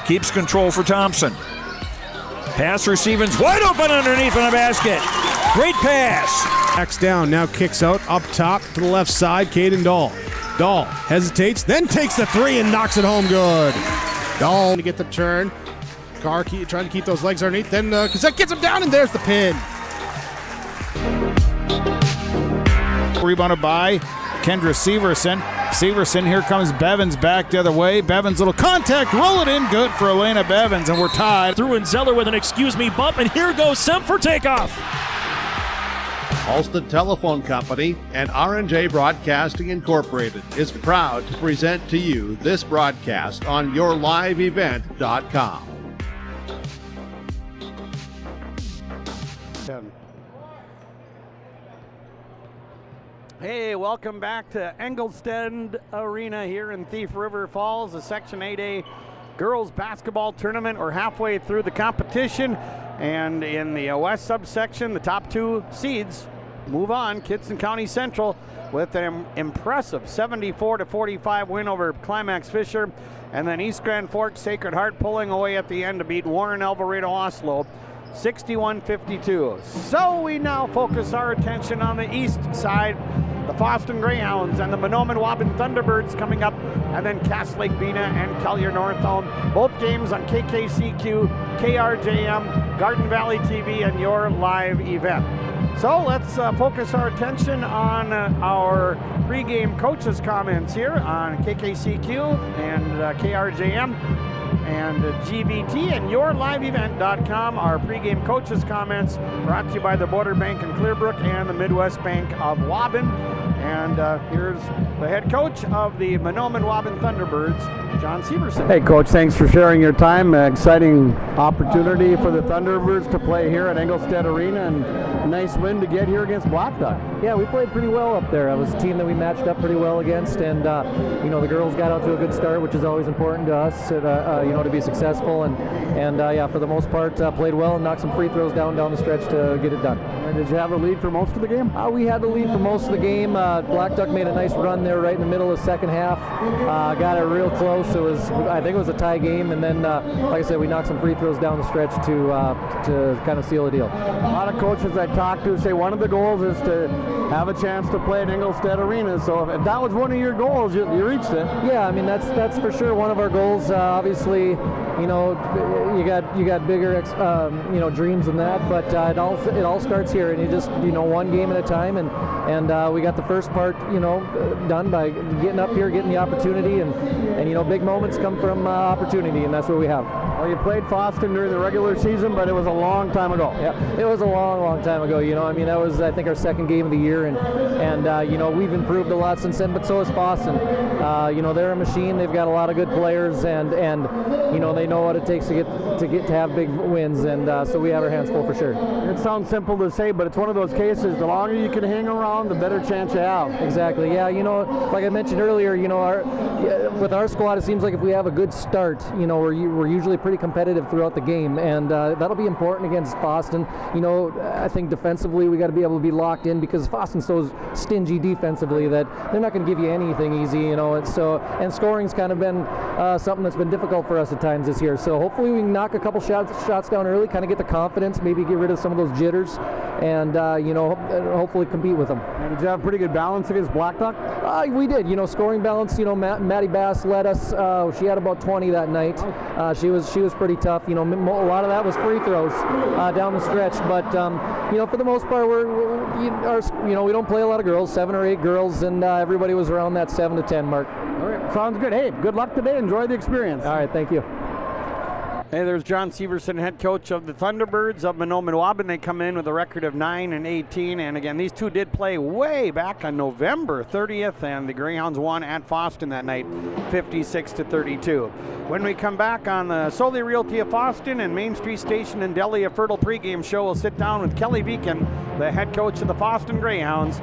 keeps control for Thompson. Pass receiving's wide open underneath in the basket. Great pass. Backs down, now kicks out, up top to the left side, Caden Dahl. Dahl hesitates, then takes the three and knocks it home good. Dahl to get the turn. Carr trying to keep those legs underneath, then Cassette gets him down, and there's the pin. Rebounded by Kendra Severson. Severson, here comes Bevins back the other way. Bevins, little contact, roll it in, good for Elena Bevins, and we're tied. Through and Zeller with an excuse me bump, and here goes Semp for takeoff. Halsted Telephone Company and R&J Broadcasting Incorporated is proud to present to you this broadcast on yourliveevent.com. Hey, welcome back to Engelstead Arena here in Thief River Falls, the Section 8A girls basketball tournament. We're halfway through the competition, and in the West subsection, the top two seeds move on. Kidston County Central with an impressive 74-45 win over Climax Fisher, and then East Grand Forks Sacred Heart pulling away at the end to beat Warren Alvarado Oslo 61-52. So we now focus our attention on the east side. The Foston Greyhounds and the Mahnomen-Waban Thunderbirds coming up, and then Cass Lake Bena and Collier Northome. Both games on KKCQ, KRJM, Garden Valley TV, and your live event. So let's focus our attention on our pregame coaches' comments here on KKCQ and KRJM and GVT and yourliveevent.com. Our pregame coaches' comments brought to you by the Border Bank in Clearbrook and the Midwest Bank of Waban. And here's the head coach of the Mahnomen-Waban Thunderbirds, John Severson. Hey, Coach, thanks for sharing your time. Exciting opportunity for the Thunderbirds to play here at Engelstead Arena, and a nice win to get here against Black Duck. Yeah, we played pretty well up there. It was a team that we matched up pretty well against, and the girls got out to a good start, which is always important to us, to be successful. And yeah, for the most part, played well and knocked some free throws down the stretch to get it done. And did you have a lead for most of the game? We had the lead for most of the game. Black Duck made a nice run there right in the middle of the second half. Got it real close. I think it was a tie game, and then, like I said, we knocked some free throws down the stretch to kind of seal the deal. A lot of coaches I talked to say one of the goals is to have a chance to play at Engelstead Arena. So if that was one of your goals, you reached it. Yeah, I mean that's for sure one of our goals. Obviously, you got bigger dreams than that, but it all starts here, and you just one game at a time, and we got the first part done by getting up here, getting the opportunity, and big moments come from opportunity, and that's what we have. Well, you played Foston during the regular season, but it was a long time ago. Yeah, it was a long time ago. That was, I think, our second game of the year, and we've improved a lot since then, but so has Foston. They're a machine. They've got a lot of good players, and they know what it takes to have big wins, and so we have our hands full for sure. It sounds simple to say, but it's one of those cases, the longer you can hang around, the better chance you have. Exactly, yeah. Like I mentioned earlier, with our squad, it seems like if we have a good start, we're usually pretty competitive throughout the game, and that'll be important against Foston. I think defensively we got to be able to be locked in, because Foston's so stingy defensively that they're not going to give you anything easy, and scoring's kind of been something that's been difficult for us at times this year. So hopefully we can knock a couple shots down early, kind of get the confidence, maybe get rid of some of those jitters, and hopefully compete with them. And did you have pretty good balance against Black Duck? We did. Scoring balance. Maddie Bass led us. She had about 20 that night. She was pretty tough. A lot of that was free throws down the stretch. But for the most part, we don't play a lot of girls, 7 or 8 girls, and everybody was around that 7 to 10 mark. All right, sounds good. Hey, good luck today. Enjoy the experience. All right, thank you. Hey, there's John Severson, head coach of the Thunderbirds of Manomen Waban. They come in with a record of 9-18, and again, these two did play way back on November 30th, and the Greyhounds won at Foston that night, 56-32. When we come back on the Solely Realty of Foston and Main Street Station in Delhi, a fertile pregame show, we'll sit down with Kelly Beacon, the head coach of the Foston Greyhounds.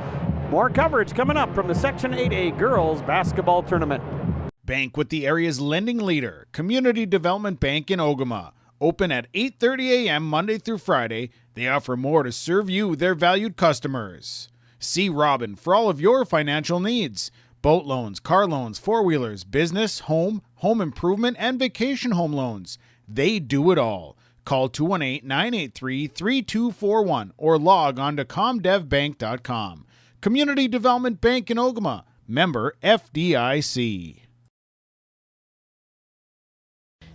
More coverage coming up from the Section 8A Girls Basketball Tournament. Bank with the area's lending leader, Community Development Bank in Ogama. Open at 8:30 a.m. Monday through Friday. They offer more to serve you, their valued customers. See Robin for all of your financial needs. Boat loans, car loans, four-wheelers, business, home home improvement, and vacation home loans. They do it all. Call 218-983-3241 or log on to comdevbank.com. Community Development Bank in Ogama. Member FDIC.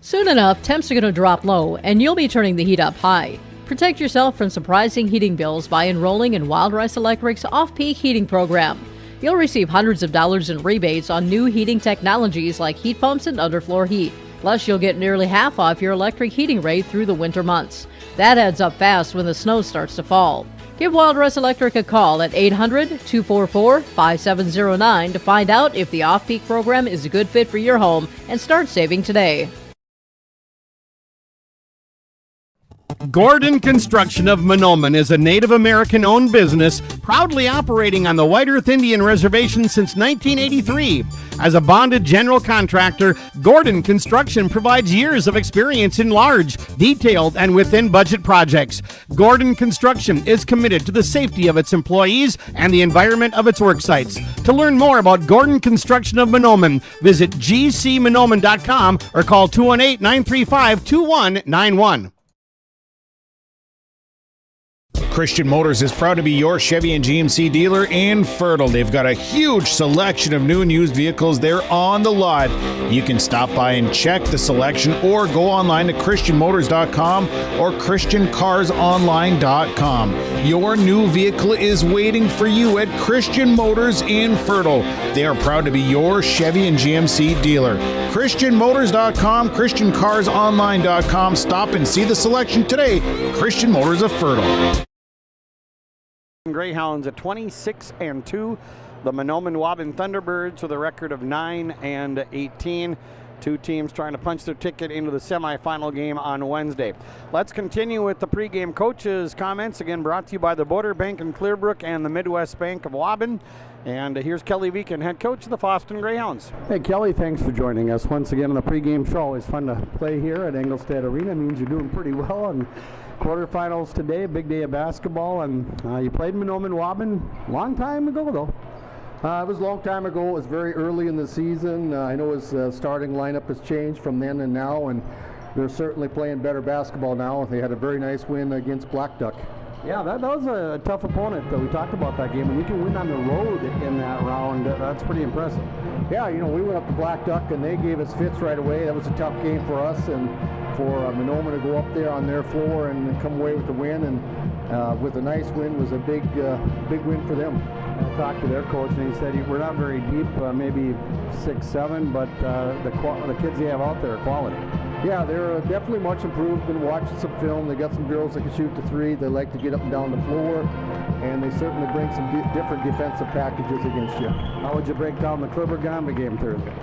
Soon enough, temps are going to drop low, and you'll be turning the heat up high. Protect yourself from surprising heating bills by enrolling in Wild Rice Electric's off-peak heating program. You'll receive hundreds of dollars in rebates on new heating technologies like heat pumps and underfloor heat. Plus, you'll get nearly half off your electric heating rate through the winter months. That adds up fast when the snow starts to fall. Give Wild Rice Electric a call at 800-244-5709 to find out if the off-peak program is a good fit for your home and start saving today. Gordon Construction of Manomen is a Native American-owned business proudly operating on the White Earth Indian Reservation since 1983. As a bonded general contractor, Gordon Construction provides years of experience in large, detailed, and within-budget projects. Gordon Construction is committed to the safety of its employees and the environment of its work sites. To learn more about Gordon Construction of Mahnomen, visit gcmanomen.com or call 218-935-2191. Christian Motors is proud to be your Chevy and GMC dealer in Fertile. They've got a huge selection of new and used vehicles there on the lot. You can stop by and check the selection or go online to christianmotors.com or christiancarsonline.com. Your new vehicle is waiting for you at Christian Motors in Fertile. They are proud to be your Chevy and GMC dealer. christianmotors.com, christiancarsonline.com. Stop and see the selection today. Christian Motors of Fertile. Greyhounds at 26-2. The Mahnomen-Waban Thunderbirds with a record of 9-18. Two teams trying to punch their ticket into the semifinal game on Wednesday. Let's continue with the pregame coaches' comments. Again, brought to you by the Border Bank in Clearbrook and the Midwest Bank of Waban. And here's Kelly Viken, head coach of the Foston Greyhounds. Hey Kelly, thanks for joining us once again on the pregame show. Always fun to play here at Engelstad Arena. It means you're doing pretty well. And quarterfinals today, a big day of basketball, and you played Mahnomen-Waban long time ago, though. It was a long time ago. It was very early in the season. I know his starting lineup has changed from then and now, and they're certainly playing better basketball now. They had a very nice win against Black Duck. Yeah, that was a tough opponent. We talked about that game, and you can win on the road in that round. That's pretty impressive. Yeah, you know, we went up to Black Duck, and they gave us fits right away. That was a tough game for us, and for Manomen to go up there on their floor and come away with the win, and with a nice win was a big win for them. I talked to their coach, and he said we're not very deep, maybe 6-7, but the kids they have out there are quality. Yeah, they're definitely much improved. Been watching some film. They got some girls that can shoot the three. They like to get up and down the floor, and they certainly bring some different defensive packages against you. How would you break down the Clearbrook game Thursday?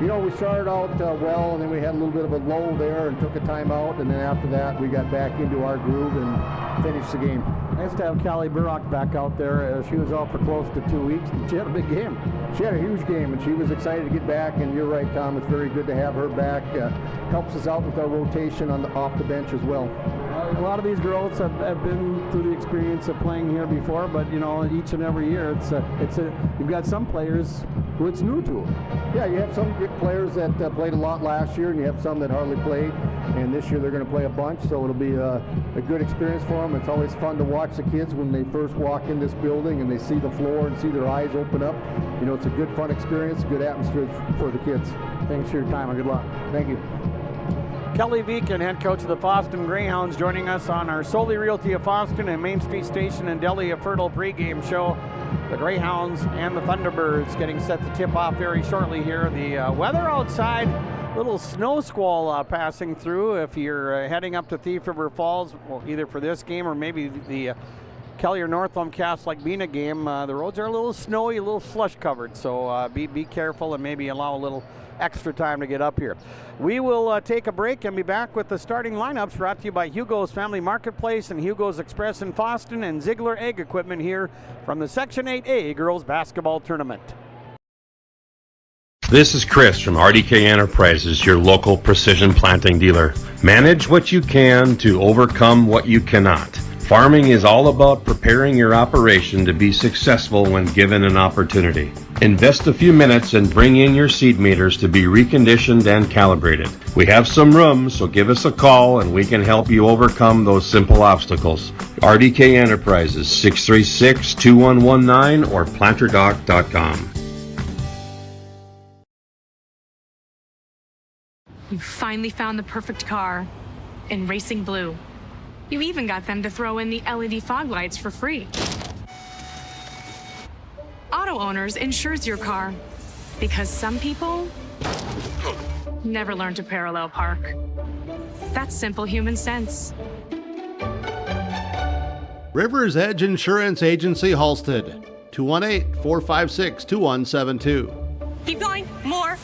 You know, we started out well, and then we had a little bit of a lull there and took a timeout, and then after that we got back into our groove and finished the game. Nice to have Callie Burrock back out there. She was out for close to 2 weeks, and she had a big game. She had a huge game, and she was excited to get back, and you're right, Tom, it's very good to have her back. Helps us out with our rotation off the bench as well. A lot of these girls have been through the experience of playing here before, but you know, each and every year you've got some players who it's new to. Yeah, you have some good players that played a lot last year, and you have some that hardly played, and this year they're going to play a bunch, so it'll be a good experience for them. It's always fun to watch the kids when they first walk in this building and they see the floor and see their eyes open up. You know, it's a good fun experience, good atmosphere for the kids. Thanks for your time and good luck. Thank you. Kelly Viken, head coach of the Foston Greyhounds, joining us on our Solely Realty of Foston and Main Street Station and Deli of Fertile pregame show. The Greyhounds and the Thunderbirds getting set to tip off very shortly here. The weather outside, little snow squall passing through. If you're heading up to Thief River Falls, well, either for this game or maybe the Kelly or Northland Cass like Bena game, the roads are a little snowy, a little slush covered, so be careful and maybe allow a little extra time to get up here. We will take a break and be back with the starting lineups brought to you by Hugo's Family Marketplace and Hugo's Express in Foston and Ziegler Egg Equipment here from the Section 8A Girls Basketball Tournament. This is Chris from RDK Enterprises, your local precision planting dealer. Manage what you can to overcome what you cannot. Farming is all about preparing your operation to be successful when given an opportunity. Invest a few minutes and bring in your seed meters to be reconditioned and calibrated. We have some room, so give us a call and we can help you overcome those simple obstacles. RDK Enterprises, 636-2119 or planterdoc.com. You finally found the perfect car in Racing Blue. You even got them to throw in the LED fog lights for free. Auto Owners insures your car because some people never learn to parallel park. That's simple human sense. River's Edge Insurance Agency, Halstead, 218-456-2172. Keep going, more.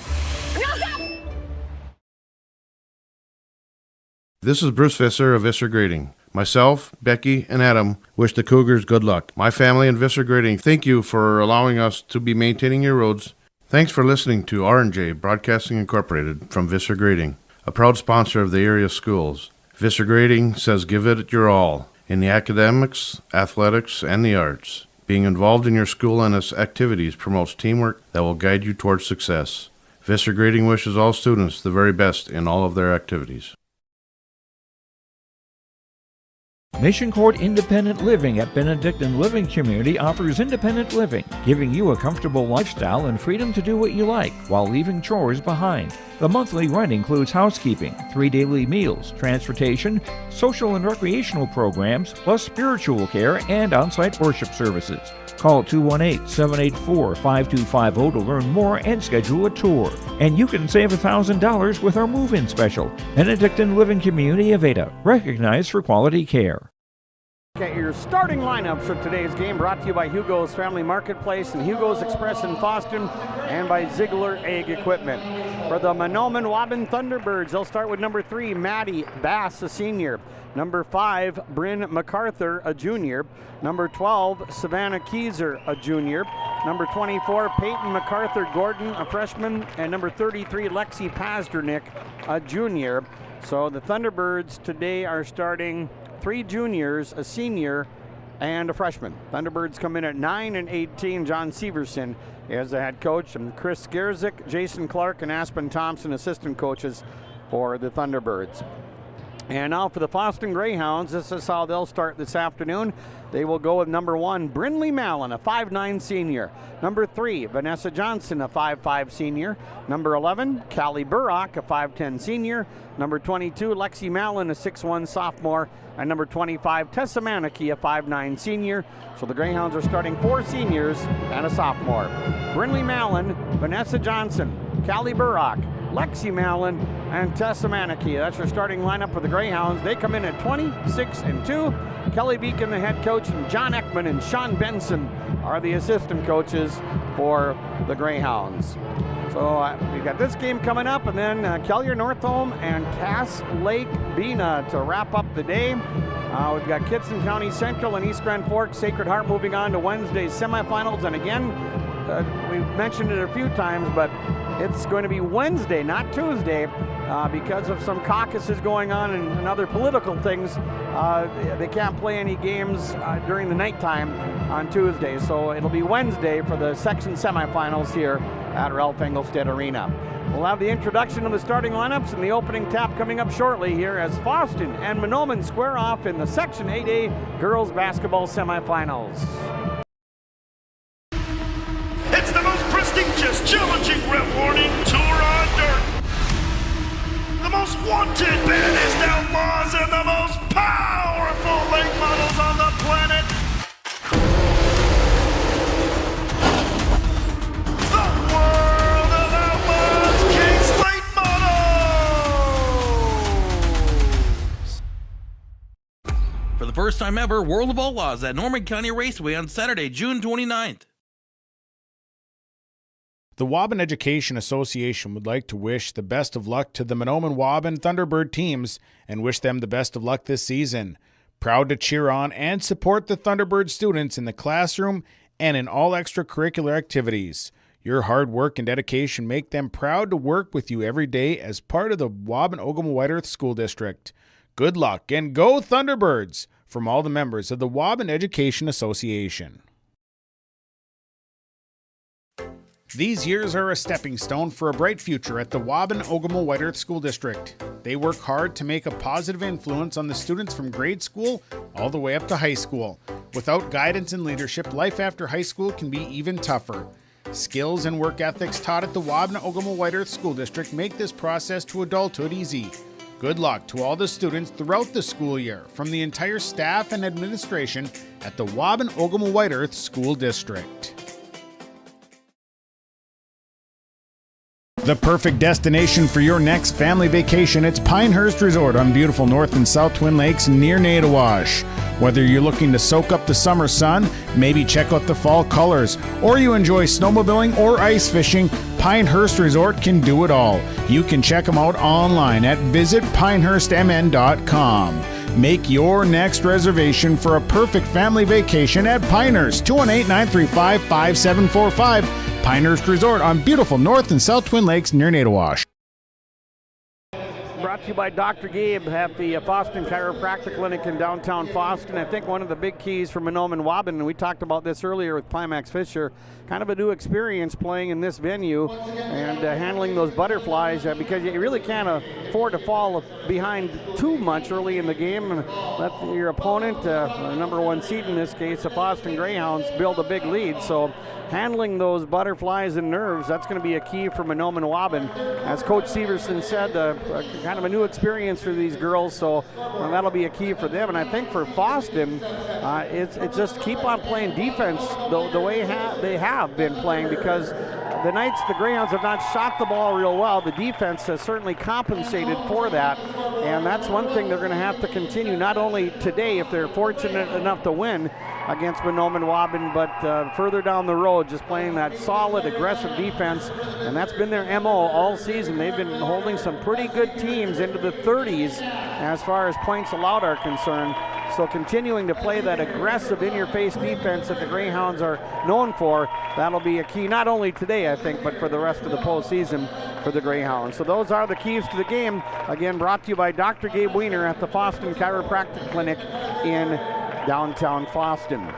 This is Bruce Visser of Visser Grading. Myself, Becky, and Adam wish the Cougars good luck. My family and Visser Grading thank you for allowing us to be maintaining your roads. Thanks for listening to R&J Broadcasting Incorporated from Visser Grading, a proud sponsor of the area schools. Visser Grading says give it your all in the academics, athletics, and the arts. Being involved in your school and its activities promotes teamwork that will guide you towards success. Visser Grading wishes all students the very best in all of their activities. Mission Court Independent Living at Benedictine Living Community offers independent living, giving you a comfortable lifestyle and freedom to do what you like while leaving chores behind. The monthly rent includes housekeeping, 3 daily meals, transportation, social and recreational programs, plus spiritual care and on-site worship services. Call 218-784-5250 to learn more and schedule a tour. And you can save $1,000 with our move-in special. Benedictine Living Community of Ada, recognized for quality care. Get your starting lineups for today's game, brought to you by Hugo's Family Marketplace and Hugo's Express in Foston, and by Ziegler Egg Equipment. For the Mahnomen-Waban Thunderbirds, they'll start with number 3, Maddie Bass, a senior. Number 5, Bryn MacArthur, a junior. Number 12, Savannah Keyser, a junior. Number 24, Peyton MacArthur Gordon, a freshman. And number 33, Lexi Pasternick, a junior. So the Thunderbirds today are starting 3 juniors, a senior, and a freshman. Thunderbirds come in at 9 and 18. John Severson is the head coach, and Chris Gerzik, Jason Clark, and Aspen Thompson, assistant coaches for the Thunderbirds. And now for the Foston Greyhounds, this is how they'll start this afternoon. They will go with number 1, Brinley Mallon, a 5'9 senior. Number 3, Vanessa Johnson, a 5'5 senior. Number 11, Callie Burrock, a 5'10 senior. Number 22, Lexi Mallon, a 6'1 sophomore. And number 25, Tessa Manicky, a 5'9 senior. So the Greyhounds are starting 4 seniors and a sophomore. Brinley Mallon, Vanessa Johnson, Callie Burrock, Lexi Mallon, and Tessa Manicky. That's your starting lineup for the Greyhounds. They come in at 26-2. Kelly Beacon, the head coach, and John Ekman and Sean Benson are the assistant coaches for the Greyhounds. So we got this game coming up, and then Kellier Northholm and Cass Lake Bena to wrap up the day. We've got Kitson County Central and East Grand Forks Sacred Heart moving on to Wednesday's semifinals. And again, we've mentioned it a few times, but it's going to be Wednesday, not Tuesday, because of some caucuses going on and other political things. They can't play any games during the nighttime on Tuesday, so it'll be Wednesday for the section semifinals here at Ralph Engelstad Arena. We'll have the introduction of the starting lineups and the opening tap coming up shortly here as Foston and Mahnomen square off in the Section 8A girls basketball semifinals. It's the most prestigious, challenging rewarding tour on dirt. The most wanted, baddest outlaws, and the most powerful late models on the planet. The world of outlaws, King's Late Models. For the first time ever, World of Outlaws at Norman County Raceway on Saturday, June 29th. The Waban Education Association would like to wish the best of luck to the Manomen-Waban Thunderbird teams and wish them the best of luck this season. Proud to cheer on and support the Thunderbird students in the classroom and in all extracurricular activities. Your hard work and dedication make them proud to work with you every day as part of the Waban-Ogama White Earth School District. Good luck and go Thunderbirds! from all the members of the Waban Education Association. These years are a stepping stone for a bright future at the Waban-Ogama-White Earth School District. They work hard to make a positive influence on the students from grade school all the way up to high school. Without guidance and leadership, life after high school can be even tougher. Skills and work ethics taught at the Waban-Ogama-White Earth School District make this process to adulthood easy. Good luck to all the students throughout the school year from the entire staff and administration at the Waban-Ogama-White Earth School District. The perfect destination for your next family vacation, it's Pinehurst Resort on beautiful North and South Twin Lakes near Nadawash. Whether you're looking to soak up the summer sun, maybe check out the fall colors, or you enjoy snowmobiling or ice fishing, Pinehurst Resort can do it all. You can check them out online at visitpinehurstmn.com. Make your next reservation for a perfect family vacation at Pinehurst, 218-935-5745. Pinehurst Resort on beautiful North and South Twin Lakes near Nadawash. Brought to you by Dr. Gabe at the Foston Chiropractic Clinic in downtown Foston. I think one of the big keys for Manomen Waban, and we talked about this earlier with Climax Fisher, kind of a new experience playing in this venue and handling those butterflies because you really can't afford to fall behind too much early in the game and let your opponent, number one seed in this case, the Foston Greyhounds, build a big lead. So handling those butterflies and nerves, that's going to be a key for Manomen Waban. As Coach Severson said, kind of a new experience for these girls, so that'll be a key for them. And I think for Foston, it's just keep on playing defense the way they have been playing, because the nights the Greyhounds have not shot the ball real well, the defense has certainly compensated for that, and that's one thing they're going to have to continue, not only today if they're fortunate enough to win against Mahnomen Waban, but further down the road, just playing that solid, aggressive defense, and that's been their MO all season. They've been holding some pretty good teams into the 30s as far as points allowed are concerned. So continuing to play that aggressive in-your-face defense that the Greyhounds are known for, that'll be a key not only today, I think, but for the rest of the postseason for the Greyhounds. So those are the keys to the game. Again, brought to you by Dr. Gabe Wiener at the Foston Chiropractic Clinic in downtown Foston.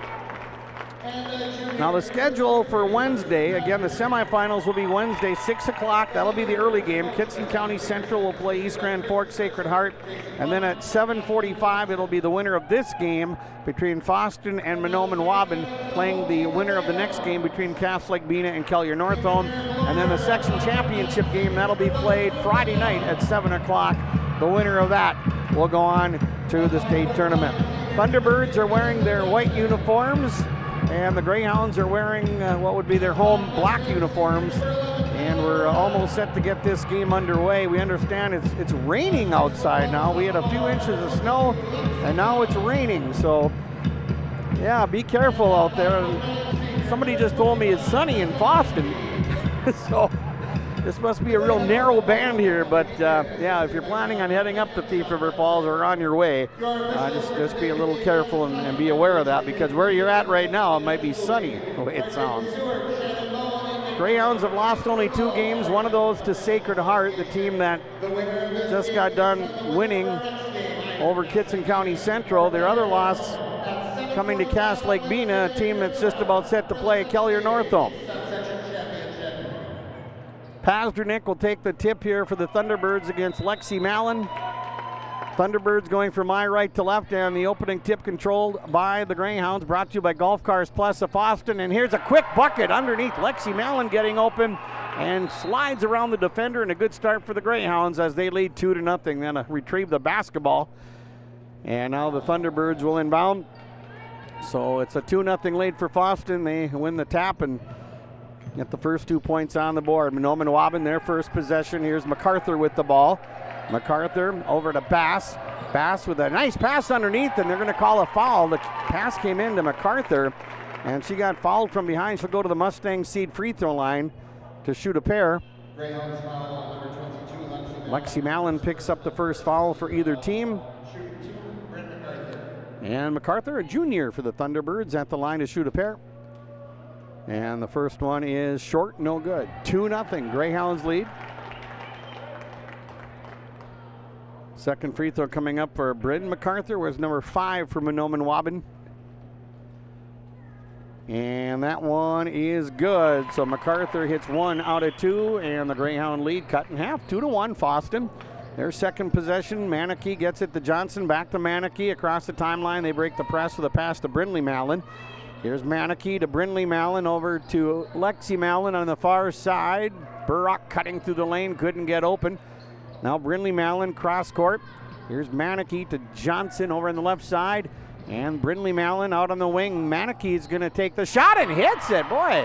Now the schedule for Wednesday, again the semifinals will be Wednesday 6 o'clock, that'll be the early game. Kitson County Central will play East Grand Forks Sacred Heart, and then at 7:45 it'll be the winner of this game between Foston and Manomen Waban playing the winner of the next game between Cass Lake Bena and Kelliher Northome, and then the section championship game that'll be played Friday night at 7 o'clock. The winner of that will go on to the state tournament. Thunderbirds are wearing their white uniforms, and the Greyhounds are wearing what would be their home black uniforms, and we're almost set to get this game underway. We understand it's raining outside now. We had a few inches of snow, and now it's raining, so yeah, be careful out there. And somebody just told me it's sunny in Foston, so this must be a real narrow band here, but yeah, if you're planning on heading up to Thief River Falls or on your way, just be a little careful and be aware of that, because where you're at right now, it might be sunny, the way it sounds. Greyhounds have lost only 2 games, one of those to Sacred Heart, the team that just got done winning over Kitson County Central. Their other loss coming to Cass Lake Bena, a team that's just about set to play Kelliher Northome. Pazdernick will take the tip here for the Thunderbirds against Lexi Mallon. Thunderbirds going from my right to left, and the opening tip controlled by the Greyhounds, brought to you by Golf Cars Plus of Foston. And here's a quick bucket underneath. Lexi Mallon getting open and slides around the defender, and a good start for the Greyhounds as they lead 2-0. Then retrieve the basketball. And now the Thunderbirds will inbound. So it's a 2-0 lead for Foston. They win the tap and get the first 2 points on the board. Manomen Waban, their first possession. Here's MacArthur with the ball. MacArthur over to Bass. Bass with a nice pass underneath, and they're going to call a foul. The pass came into MacArthur, and she got fouled from behind. She'll go to the Mustang seed free throw line to shoot a pair. Lexi Mallon picks up the first foul for either team. And MacArthur, a junior for the Thunderbirds, at the line to shoot a pair. And the first one is short, no good. 2-0, Greyhounds lead. Second free throw coming up for Bryn MacArthur was number 5 for Manomen Waban. And that one is good. So MacArthur hits 1 out of 2, and the Greyhound lead cut in half, 2-1 Foston. Their second possession, Manakee gets it to Johnson, back to Manakee across the timeline. They break the press with a pass to Brindley Mallon. Here's Manakee to Brindley Mallon, over to Lexi Mallon on the far side. Burrock cutting through the lane, couldn't get open. Now Brindley Mallon cross court. Here's Manakee to Johnson over on the left side. And Brindley Mallon out on the wing. Manakee's going to take the shot and hits it. Boy,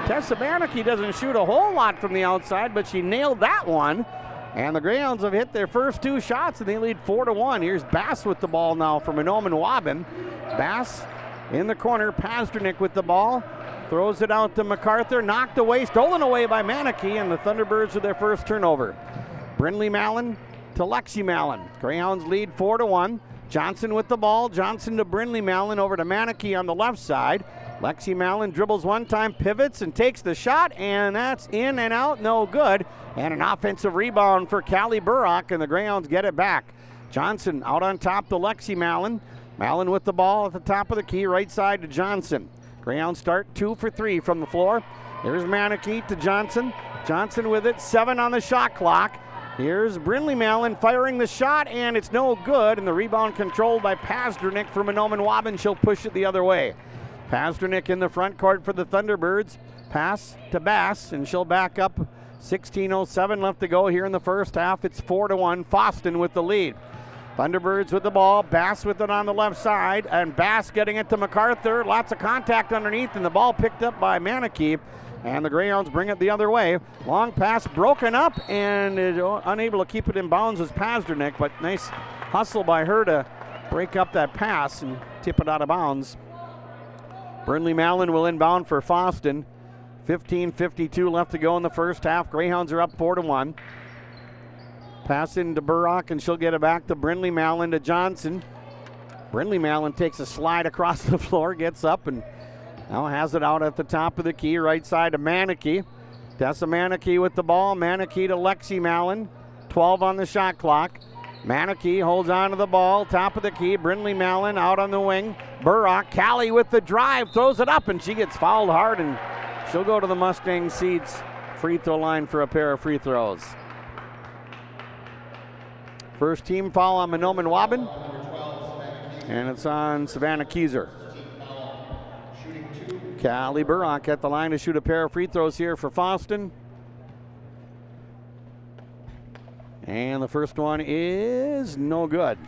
Tessa Manakee doesn't shoot a whole lot from the outside, but she nailed that one. And the Greyhounds have hit their first 2 shots, and they lead 4-1. Here's Bass with the ball now for Manomen Waban. Bass in the corner. Pasternak with the ball. Throws it out to MacArthur. Knocked away, stolen away by Manakee, and the Thunderbirds with their first turnover. Brindley Mallon to Lexi Mallon. Greyhounds lead 4-1. Johnson with the ball. Johnson to Brindley Mallon, over to Manakee on the left side. Lexi Mallon dribbles one time, pivots, and takes the shot, and that's in and out, no good. And an offensive rebound for Callie Burrock, and the Greyhounds get it back. Johnson out on top to Lexi Mallon. Mallon with the ball at the top of the key, right side to Johnson. Greyhounds start 2 for 3 from the floor. Here's Manakee to Johnson. Johnson with it, 7 on the shot clock. Here's Brindley Mallon firing the shot, and it's no good, and the rebound controlled by Pasternak for Manomen Waban. She'll push it the other way. Pasternak in the front court for the Thunderbirds. Pass to Bass, and she'll back up. 16:07 left to go here in the first half. It's 4-1, Foston with the lead. Thunderbirds with the ball, Bass with it on the left side, and Bass getting it to MacArthur. Lots of contact underneath, and the ball picked up by Manakee. And the Greyhounds bring it the other way. Long pass broken up, and unable to keep it in bounds was Pasternak, but nice hustle by her to break up that pass and tip it out of bounds. Brindley Mallon will inbound for Foston. 15:52 left to go in the first half. Greyhounds are up 4-1. Pass into Burrock, and she'll get it back to Brindley Mallon to Johnson. Brindley Mallon takes a slide across the floor, gets up, and now has it out at the top of the key, right side to Manakee. Tessa Manakee with the ball. Manakee to Lexi Mallon. 12 on the shot clock. Manakee holds on to the ball, top of the key. Brindley Mallon out on the wing. Burrock, Callie with the drive, throws it up, and she gets fouled hard, and she'll go to the Mustang Seeds free throw line for a pair of free throws. First team foul on Manomen Waban, and it's on Savannah Keyser. Callie Burrock at the line to shoot a pair of free throws here for Foston. And the first one is no good.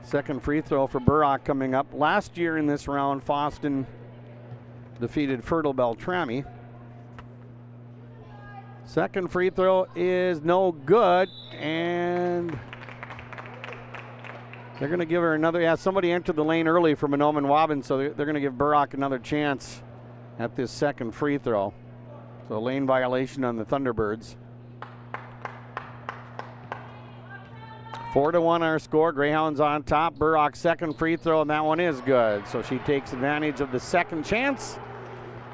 Second free throw for Burrock coming up. Last year in this round, Foston defeated Fertile Beltrami. Second free throw is no good, and they're going to give her another. Yeah, somebody entered the lane early for Manomen Waban, so they're going to give Burrock another chance at this second free throw. So lane violation on the Thunderbirds. 4-1 our score. Greyhounds on top. Burrock's second free throw, and that one is good. So she takes advantage of the second chance,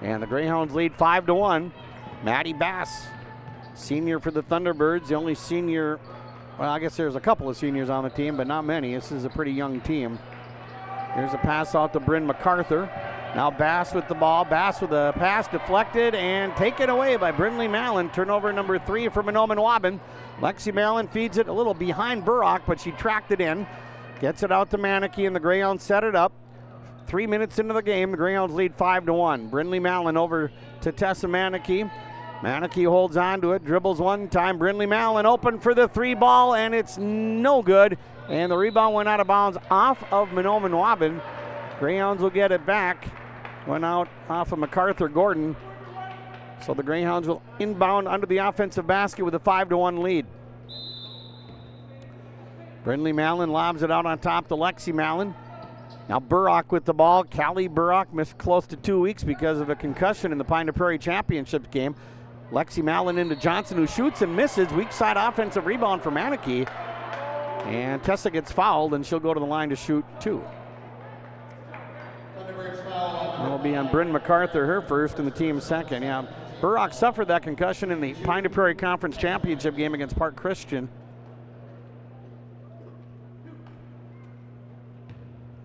and the Greyhounds lead 5-1. Maddie Bass, senior for the Thunderbirds, the only senior. Well, I guess there's a couple of seniors on the team, but not many. This is a pretty young team. Here's a pass out to Bryn MacArthur. Now Bass with the ball. Bass with a pass deflected and taken away by Brindley Mallon. Turnover number 3 for Manomen Waban. Lexi Mallon feeds it a little behind Burrock, but she tracked it in. Gets it out to Manakee, and the Greyhounds set it up. 3 minutes into the game, the Greyhounds lead 5-1. Brindley Mallon over to Tessa Manakee. Manakee holds on to it, dribbles one time. Brindley Mallon open for the 3 ball, and it's no good. And the rebound went out of bounds off of Manomen Waban. Greyhounds will get it back. Went out off of MacArthur Gordon. So the Greyhounds will inbound under the offensive basket with a 5-1 lead. Brindley Mallon lobs it out on top to Lexi Mallon. Now Burrock with the ball. Callie Burrock missed close to 2 weeks because of a concussion in the Pine Prairie Championship game. Lexi Mallon into Johnson, who shoots and misses. Weak side offensive rebound for Manakee. And Tessa gets fouled, and she'll go to the line to shoot 2. That'll be on Bryn MacArthur, her first, and the team's second. Yeah, Burrock suffered that concussion in the Pine to Prairie Conference Championship game against Park Christian.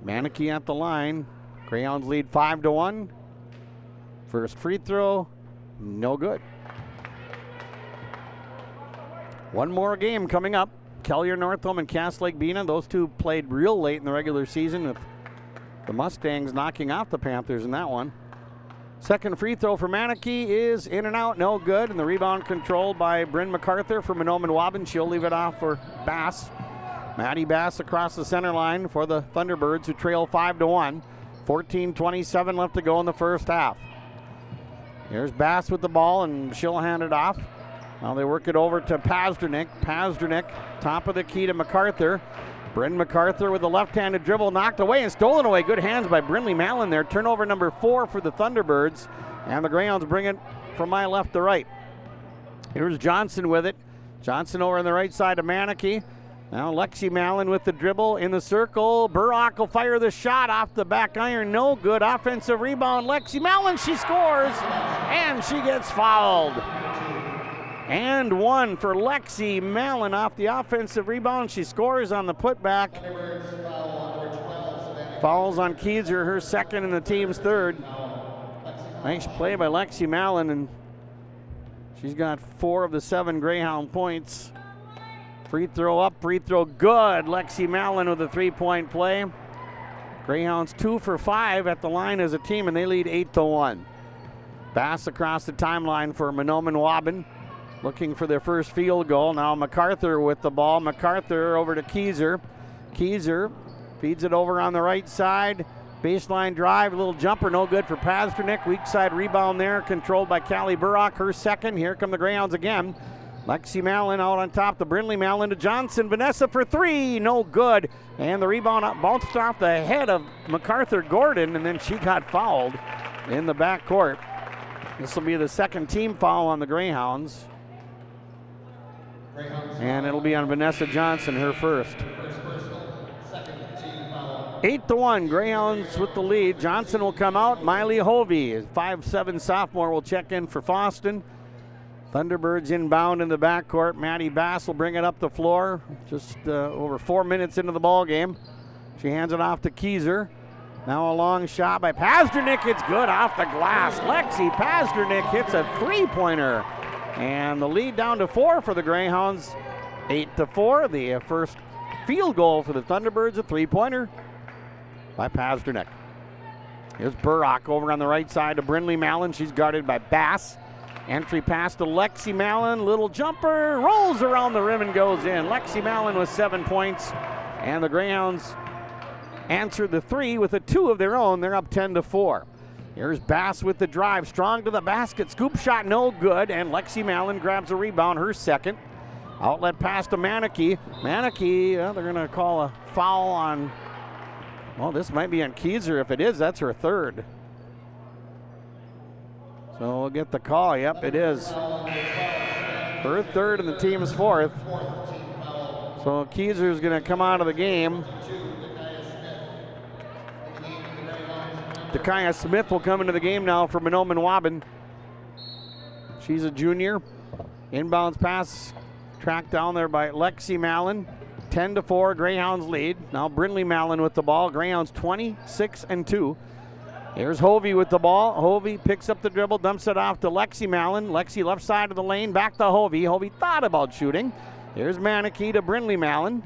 Manakee at the line. Greyhounds lead 5-1. First free throw, no good. One more game coming up. Kellier Northome and Cass Lake Bena. Those two played real late in the regular season with the Mustangs knocking off the Panthers in that one. Second free throw for Manakee is in and out, no good. And the rebound controlled by Bryn MacArthur for Mahnomen-Waubun. She'll leave it off for Bass. Maddie Bass across the center line for the Thunderbirds, who trail 5-1. 14:27 left to go in the first half. Here's Bass with the ball, and she'll hand it off. Now they work it over to Pazdernik. Pazdernik, top of the key to MacArthur. Bryn MacArthur with a left-handed dribble, knocked away and stolen away. Good hands by Brinley Mallon there. Turnover number 4 for the Thunderbirds. And the Greyhounds bring it from my left to right. Here's Johnson with it. Johnson over on the right side of Manakee. Now Lexi Mallon with the dribble in the circle. Burrock will fire the shot off the back iron. No good. Offensive rebound. Lexi Mallon, she scores. And she gets fouled. And one for Lexi Mallon off the offensive rebound. She scores on the putback. Fouls on Keyser, her second and the team's third. Nice play by Lexi Mallon, and she's got 4 of the 7 Greyhound points. Free throw up, free throw good. Lexi Mallon with a 3-point play. Greyhounds 2 for 5 at the line as a team, and they lead 8-1. Bass across the timeline for Mahnomen-Waubun, looking for their first field goal. Now MacArthur with the ball. MacArthur over to Keyser. Keyser feeds it over on the right side. Baseline drive, a little jumper, no good for Pazdernik. Weak side rebound there, controlled by Callie Burrock, her second. Here come the Greyhounds again. Lexi Mallon out on top, the Brinley Mallon to Johnson. Vanessa for 3, no good. And the rebound bounced off the head of MacArthur Gordon, and then she got fouled in the backcourt. This will be the second team foul on the Greyhounds. And it'll be on Vanessa Johnson, her first. 8-1, Greyhounds with the lead. Johnson will come out. Miley Hovey, 5'7" sophomore, will check in for Foston. Thunderbirds inbound in the backcourt. Maddie Bass will bring it up the floor. Just over 4 minutes into the ball game. She hands it off to Keyser. Now a long shot by Pazdernik. It's good off the glass. Lexi Pazdernik hits a 3-pointer. And the lead down to 4 for the Greyhounds. 8-4. The first field goal for the Thunderbirds, a 3-pointer by Pazdernik. Here's Burrock over on the right side to Brinley Mallon. She's guarded by Bass. Entry pass to Lexi Mallon. Little jumper. Rolls around the rim and goes in. Lexi Mallon with 7 points. And the Greyhounds answered the 3 with a 2 of their own. They're up 10-4. Here's Bass with the drive. Strong to the basket. Scoop shot no good. And Lexi Mallon grabs a rebound, her second. Outlet pass to Manakee. Manakee, they're going to call a foul on, well, this might be on Keyser. If it is, that's her third. So we'll get the call. Yep, it is. Her third and the team's fourth. So Keyser's going to come out of the game. Dakaya Smith will come into the game now for Mahnomen-Waubun. She's a junior. Inbounds pass tracked down there by Lexi Mallon. 10-4, Greyhounds lead. Now Brinley Mallon with the ball. Greyhounds 26-2. Here's Hovey with the ball. Hovey picks up the dribble, dumps it off to Lexi Mallon. Lexi left side of the lane, back to Hovey. Hovey thought about shooting. Here's Manakee to Brinley Mallon.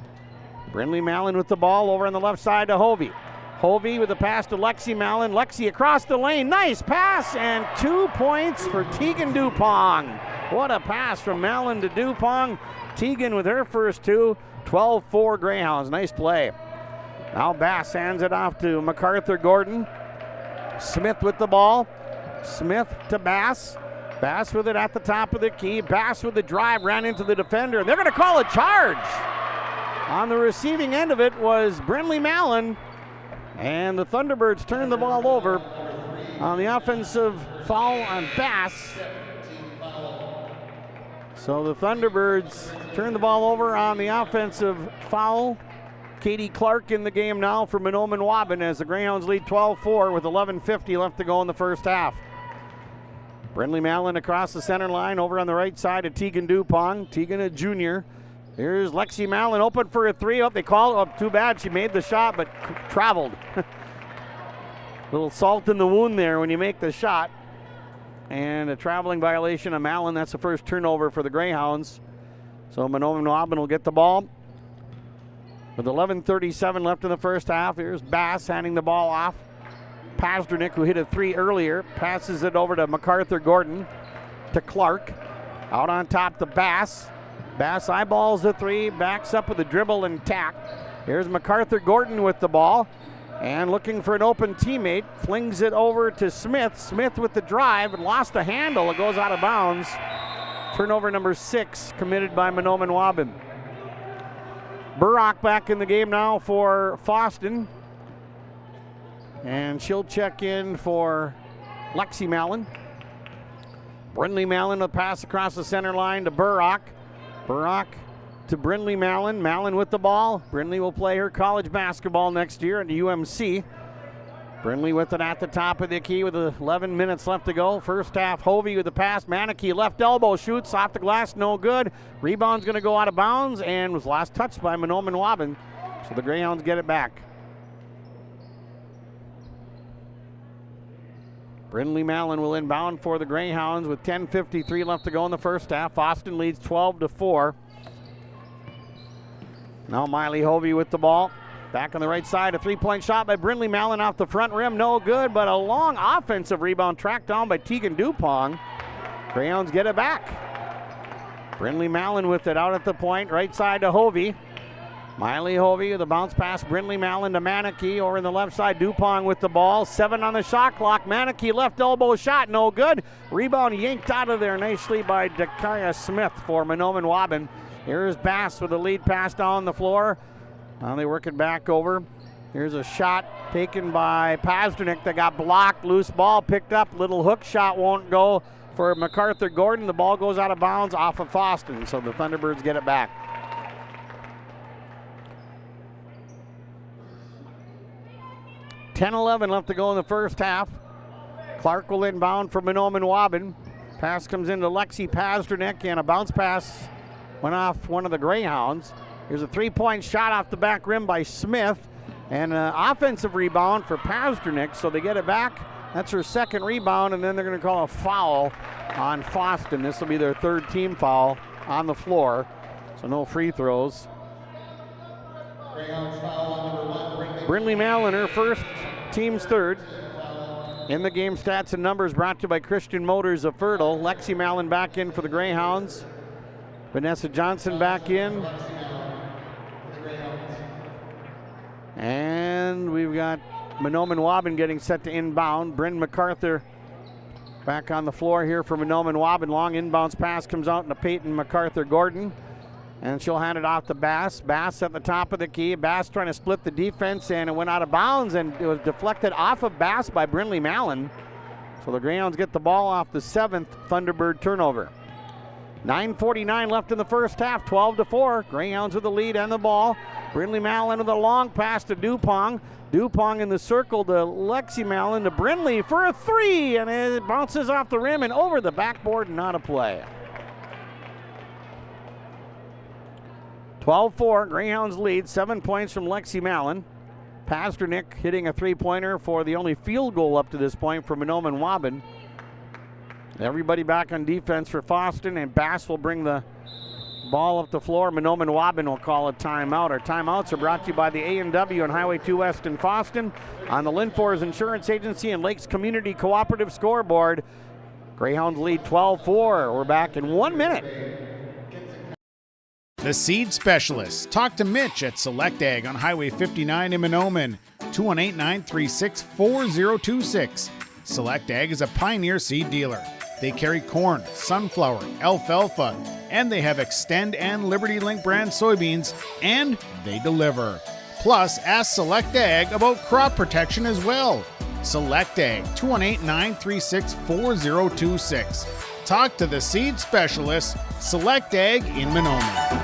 Brinley Mallon with the ball over on the left side to Hovey. Hovey with a pass to Lexi Mallon. Lexi across the lane. Nice pass, and 2 points for Tegan Dupong. What a pass from Mallon to Dupong. Tegan with her first 2. 12-4 Greyhounds. Nice play. Now Bass hands it off to MacArthur Gordon. Smith with the ball. Smith to Bass. Bass with it at the top of the key. Bass with the drive, ran into the defender, and they're going to call a charge. On the receiving end of it was Brinley Mallon, and the Thunderbirds turned the ball over on the offensive foul on Bass. So the Thunderbirds turn the ball over on the offensive foul. Katie Clark in the game now for Mahnomen-Waban as the Greyhounds lead 12-4 with 11:50 left to go in the first half. Brindley Mallon across the center line over on the right side of Tegan Dupong. Tegan, a junior. Here's Lexi Mallon open for a 3. They call it. Too bad she made the shot, but traveled. Little salt in the wound there when you make the shot. And a traveling violation of Mallon. That's the first turnover for the Greyhounds. So Manomen Waban will get the ball. With 11:37 left in the first half, here's Bass handing the ball off. Pasternak, who hit a 3 earlier, passes it over to MacArthur Gordon, to Clark. Out on top to Bass. Bass eyeballs the 3, backs up with a dribble and tack. Here's MacArthur Gordon with the ball. And looking for an open teammate, flings it over to Smith. Smith with the drive and lost the handle. It goes out of bounds. Turnover number 6 committed by Manomen Waban. Burrock back in the game now for Foston. And she'll check in for Lexi Mallon. Brindley Mallon with pass across the center line to Burrock. Burrock to Brindley Mallon. Mallon with the ball. Brindley will play her college basketball next year at the UMC. Brindley with it at the top of the key with 11 minutes left to go. First half, Hovey with the pass. Manakee left elbow shoots off the glass, no good. Rebound's going to go out of bounds and was last touched by Manomen Waban. So the Greyhounds get it back. Brindley Mallon will inbound for the Greyhounds with 10:53 left to go in the first half. Foston leads 12-4. Now Miley Hovey with the ball. Back on the right side, a 3-point shot by Brindley Mallon off the front rim. No good, but a long offensive rebound tracked down by Tegan Dupong. Greyhounds get it back. Brindley Mallon with it out at the point, right side to Hovey. Miley Hovey with a bounce pass. Brindley Mallon to Manakee over in the left side. Dupong with the ball. 7 on the shot clock. Manakee left elbow shot, no good. Rebound yanked out of there nicely by Dakaya Smith for Manomen Waban. Here's Bass with a lead pass down the floor. Now they work it back over. Here's a shot taken by Pasternak that got blocked. Loose ball picked up. Little hook shot won't go for MacArthur Gordon. The ball goes out of bounds off of Foston, so the Thunderbirds get it back. $10-11 left to go in the first half. Clark will inbound for Manomen Waban. Pass comes into Lexi Pasternak, and a bounce pass went off one of the Greyhounds. Here's a 3-point shot off the back rim by Smith, and an offensive rebound for Pasternak, so they get it back. That's her second rebound, and then they're going to call a foul on Foston. This will be their third team foul on the floor, so no free throws. Brindley Mallon, her first, team's third. In the game stats and numbers brought to you by Christian Motors of Fertile. Lexi Mallon back in for the Greyhounds. Vanessa Johnson back in. And we've got Manomen Waban getting set to inbound. Bryn MacArthur back on the floor here for Manomen Waban. Long inbounds pass comes out into Peyton MacArthur Gordon. And she'll hand it off to Bass. Bass at the top of the key. Bass trying to split the defense, and it went out of bounds, and it was deflected off of Bass by Brindley Mallon. So the Greyhounds get the ball off the 7th Thunderbird turnover. 9:49 left in the first half, 12-4. Greyhounds with the lead and the ball. Brindley Mallon with a long pass to Dupong. Dupong in the circle to Lexi Mallon to Brindley for a 3, and it bounces off the rim and over the backboard, not a play. 12-4, Greyhounds lead, 7 points from Lexi Mallon. Pasternak hitting a 3-pointer for the only field goal up to this point for Manomen Waban. Everybody back on defense for Foston, and Bass will bring the ball up the floor. Manomen Waban will call a timeout. Our timeouts are brought to you by the A&W on Highway 2 West in Foston, on the Linfors Insurance Agency and Lakes Community Cooperative Scoreboard. Greyhounds lead 12-4. We're back in 1 minute. The Seed Specialists. Talk to Mitch at Select Ag on Highway 59 in Manomen. 218-936-4026. Select Ag is a Pioneer seed dealer. They carry corn, sunflower, alfalfa, and they have Extend and Liberty Link brand soybeans, and they deliver. Plus, ask Select Ag about crop protection as well. Select Ag, 218-936-4026. Talk to the Seed Specialists, Select Ag in Manomen.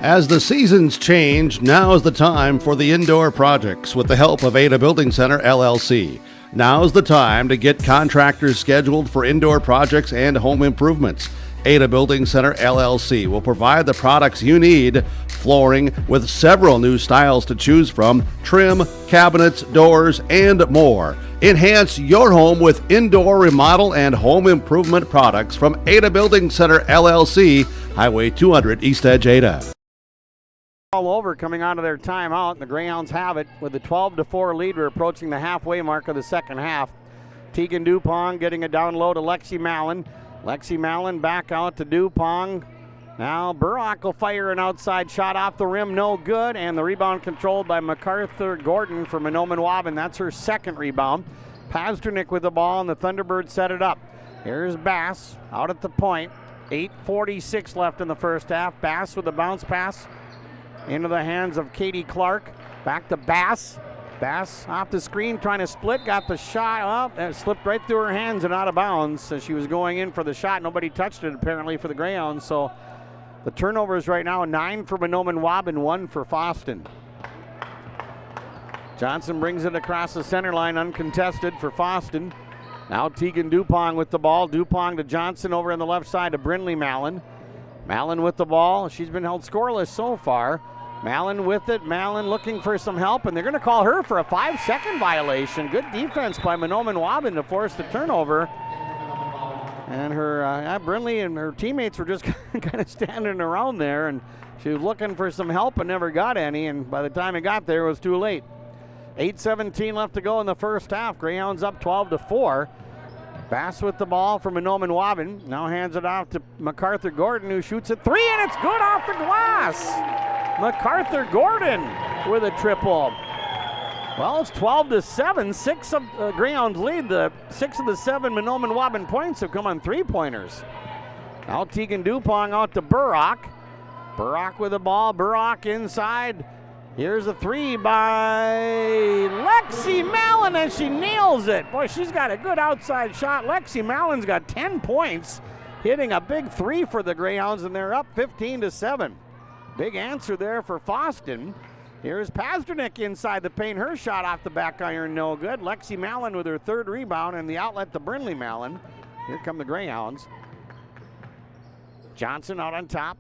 As the seasons change, now is the time for the indoor projects with the help of Ada Building Center, LLC. Now's the time to get contractors scheduled for indoor projects and home improvements. Ada Building Center LLC will provide the products you need. Flooring with several new styles to choose from, trim, cabinets, doors, and more. Enhance your home with indoor remodel and home improvement products from Ada Building Center LLC, Highway 200 East Edge, Ada. All over coming out of their timeout, and the Greyhounds have it with a 12-4 lead. We're approaching the halfway mark of the second half. Tegan Dupong getting it down low to Lexi Mallon. Lexi Mallon back out to Dupong. Now Burrock will fire an outside shot off the rim, no good, and the rebound controlled by MacArthur Gordon for Manomen Waban. That's her second rebound. Pasternak with the ball, and the Thunderbirds set it up. Here's Bass out at the point. 8:46 left in the first half. Bass with a bounce pass into the hands of Katie Clark. Back to Bass. Bass off the screen trying to split, got the shot up, and it slipped right through her hands and out of bounds as she was going in for the shot. Nobody touched it apparently for the Greyhounds, so the turnovers right now, 9 for Mahnomen Waban, 1 for Foston. Johnson brings it across the center line uncontested for Foston. Now Tegan Dupong with the ball. Dupong to Johnson over on the left side to Brindley Mallon. Mallon with the ball. She's been held scoreless so far. Mallon with it. Mallon looking for some help, and they're going to call her for a 5-second violation. Good defense by Manomen Waban to force the turnover. And her Brindley and her teammates were just kind of standing around there, and she was looking for some help and never got any, and by the time it got there, it was too late. 8:17 left to go in the first half. Greyhounds up 12-4. Bass with the ball for Manomen Waban. Now hands it off to MacArthur Gordon, who shoots it 3, and it's good off the glass. MacArthur Gordon with a triple. Well, it's 12-7. 6 of Greyhounds lead. The 6 of the 7 Manomen Waban points have come on three-pointers. Now Tegan Dupong out to Burrock. Burrock with the ball. Burrock inside. Here's a 3 by Lexi Mallon, and she nails it. Boy, she's got a good outside shot. Lexi Mallon's got 10 points, hitting a big 3 for the Greyhounds, and they're up 15-7. Big answer there for Foston. Here's Pasternak inside the paint. Her shot off the back iron, no good. Lexi Mallon with her third rebound, and the outlet to Brindley Mallon. Here come the Greyhounds. Johnson out on top.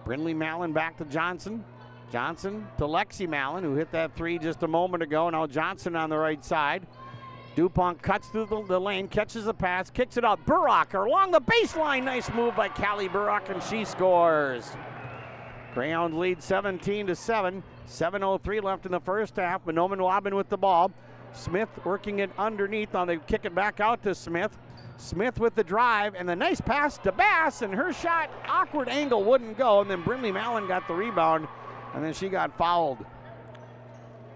Brindley Mallon back to Johnson. Johnson to Lexi Mallon, who hit that 3 just a moment ago. Now Johnson on the right side. Dupont cuts through the lane, catches the pass, kicks it out. Burrock along the baseline. Nice move by Callie Burrock, and she scores. Greyhounds lead 17-7. 7:03 left in the first half. Manomen Waban with the ball. Smith working it underneath. Now they kick it back out to Smith. Smith with the drive, and the nice pass to Bass, and her shot, awkward angle, wouldn't go. And then Brindley Mallon got the rebound, and then she got fouled.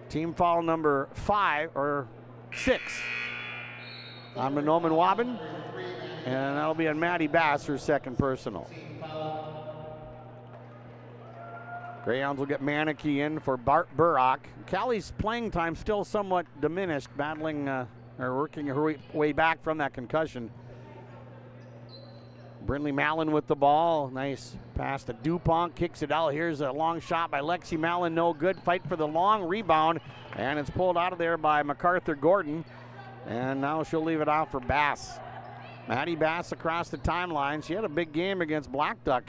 Team foul number 6 on Manomen Waban, and that'll be on Maddie Bass, her second personal. Greyhounds will get Manicky in for Bart Burrock. Callie's playing time still somewhat diminished, battling or working her way back from that concussion. Brindley Mallon with the ball. Nice pass to Dupont. Kicks it out. Here's a long shot by Lexi Mallon. No good. Fight for the long rebound. And it's pulled out of there by MacArthur Gordon. And now she'll leave it out for Bass. Maddie Bass across the timeline. She had a big game against Black Duck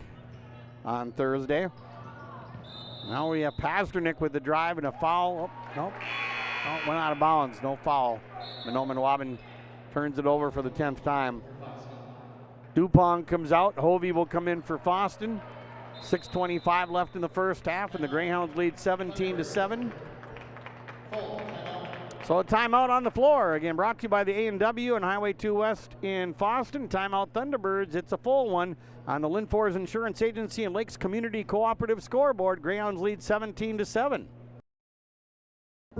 on Thursday. Now we have Pasternak with the drive and a foul. Oh, nope. Oh, went out of bounds. No foul. Manomen Waban turns it over for the 10th time. Dupont comes out. Hovey will come in for Foston. 6:25 left in the first half, and the Greyhounds lead 17-7. So a timeout on the floor. Again, brought to you by the A&W and Highway 2 West in Foston. Timeout Thunderbirds. It's a full one on the Linfors Insurance Agency and Lakes Community Cooperative scoreboard. Greyhounds lead 17-7.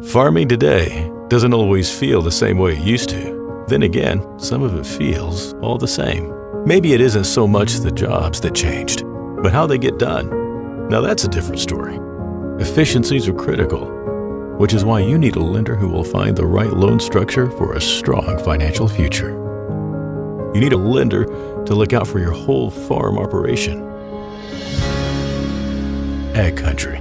Farming today doesn't always feel the same way it used to. Then again, some of it feels all the same. Maybe it isn't so much the jobs that changed, but how they get done. Now that's a different story. Efficiencies are critical, which is why you need a lender who will find the right loan structure for a strong financial future. You need a lender to look out for your whole farm operation. Ag Country.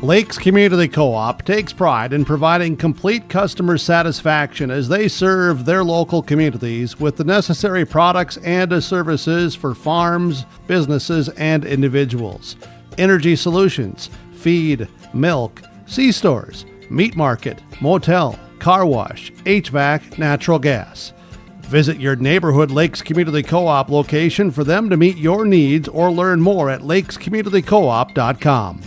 Lakes Community Co-op takes pride in providing complete customer satisfaction as they serve their local communities with the necessary products and services for farms, businesses, and individuals. Energy solutions, feed, milk, C-stores, meat market, motel, car wash, HVAC, natural gas. Visit your neighborhood Lakes Community Co-op location for them to meet your needs or learn more at lakescommunitycoop.com.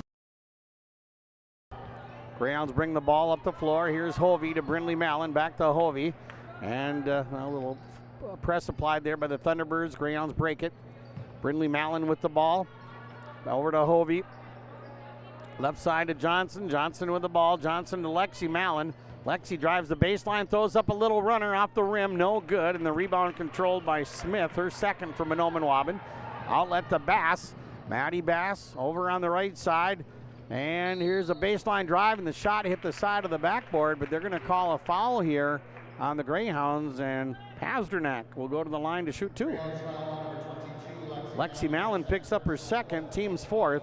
Greyhounds bring the ball up the floor. Here's Hovey to Brindley Mallon. Back to Hovey. And a little press applied there by the Thunderbirds. Greyhounds break it. Brindley Mallon with the ball. Over to Hovey. Left side to Johnson. Johnson with the ball. Johnson to Lexi Mallon. Lexi drives the baseline, throws up a little runner off the rim. No good. And the rebound controlled by Smith. Her second for Manomen Waban. Outlet to Bass. Maddie Bass over on the right side. And here's a baseline drive, and the shot hit the side of the backboard, but they're going to call a foul here on the Greyhounds, and Pasternak will go to the line to shoot two. Lexi Mallon picks up her second, team's fourth.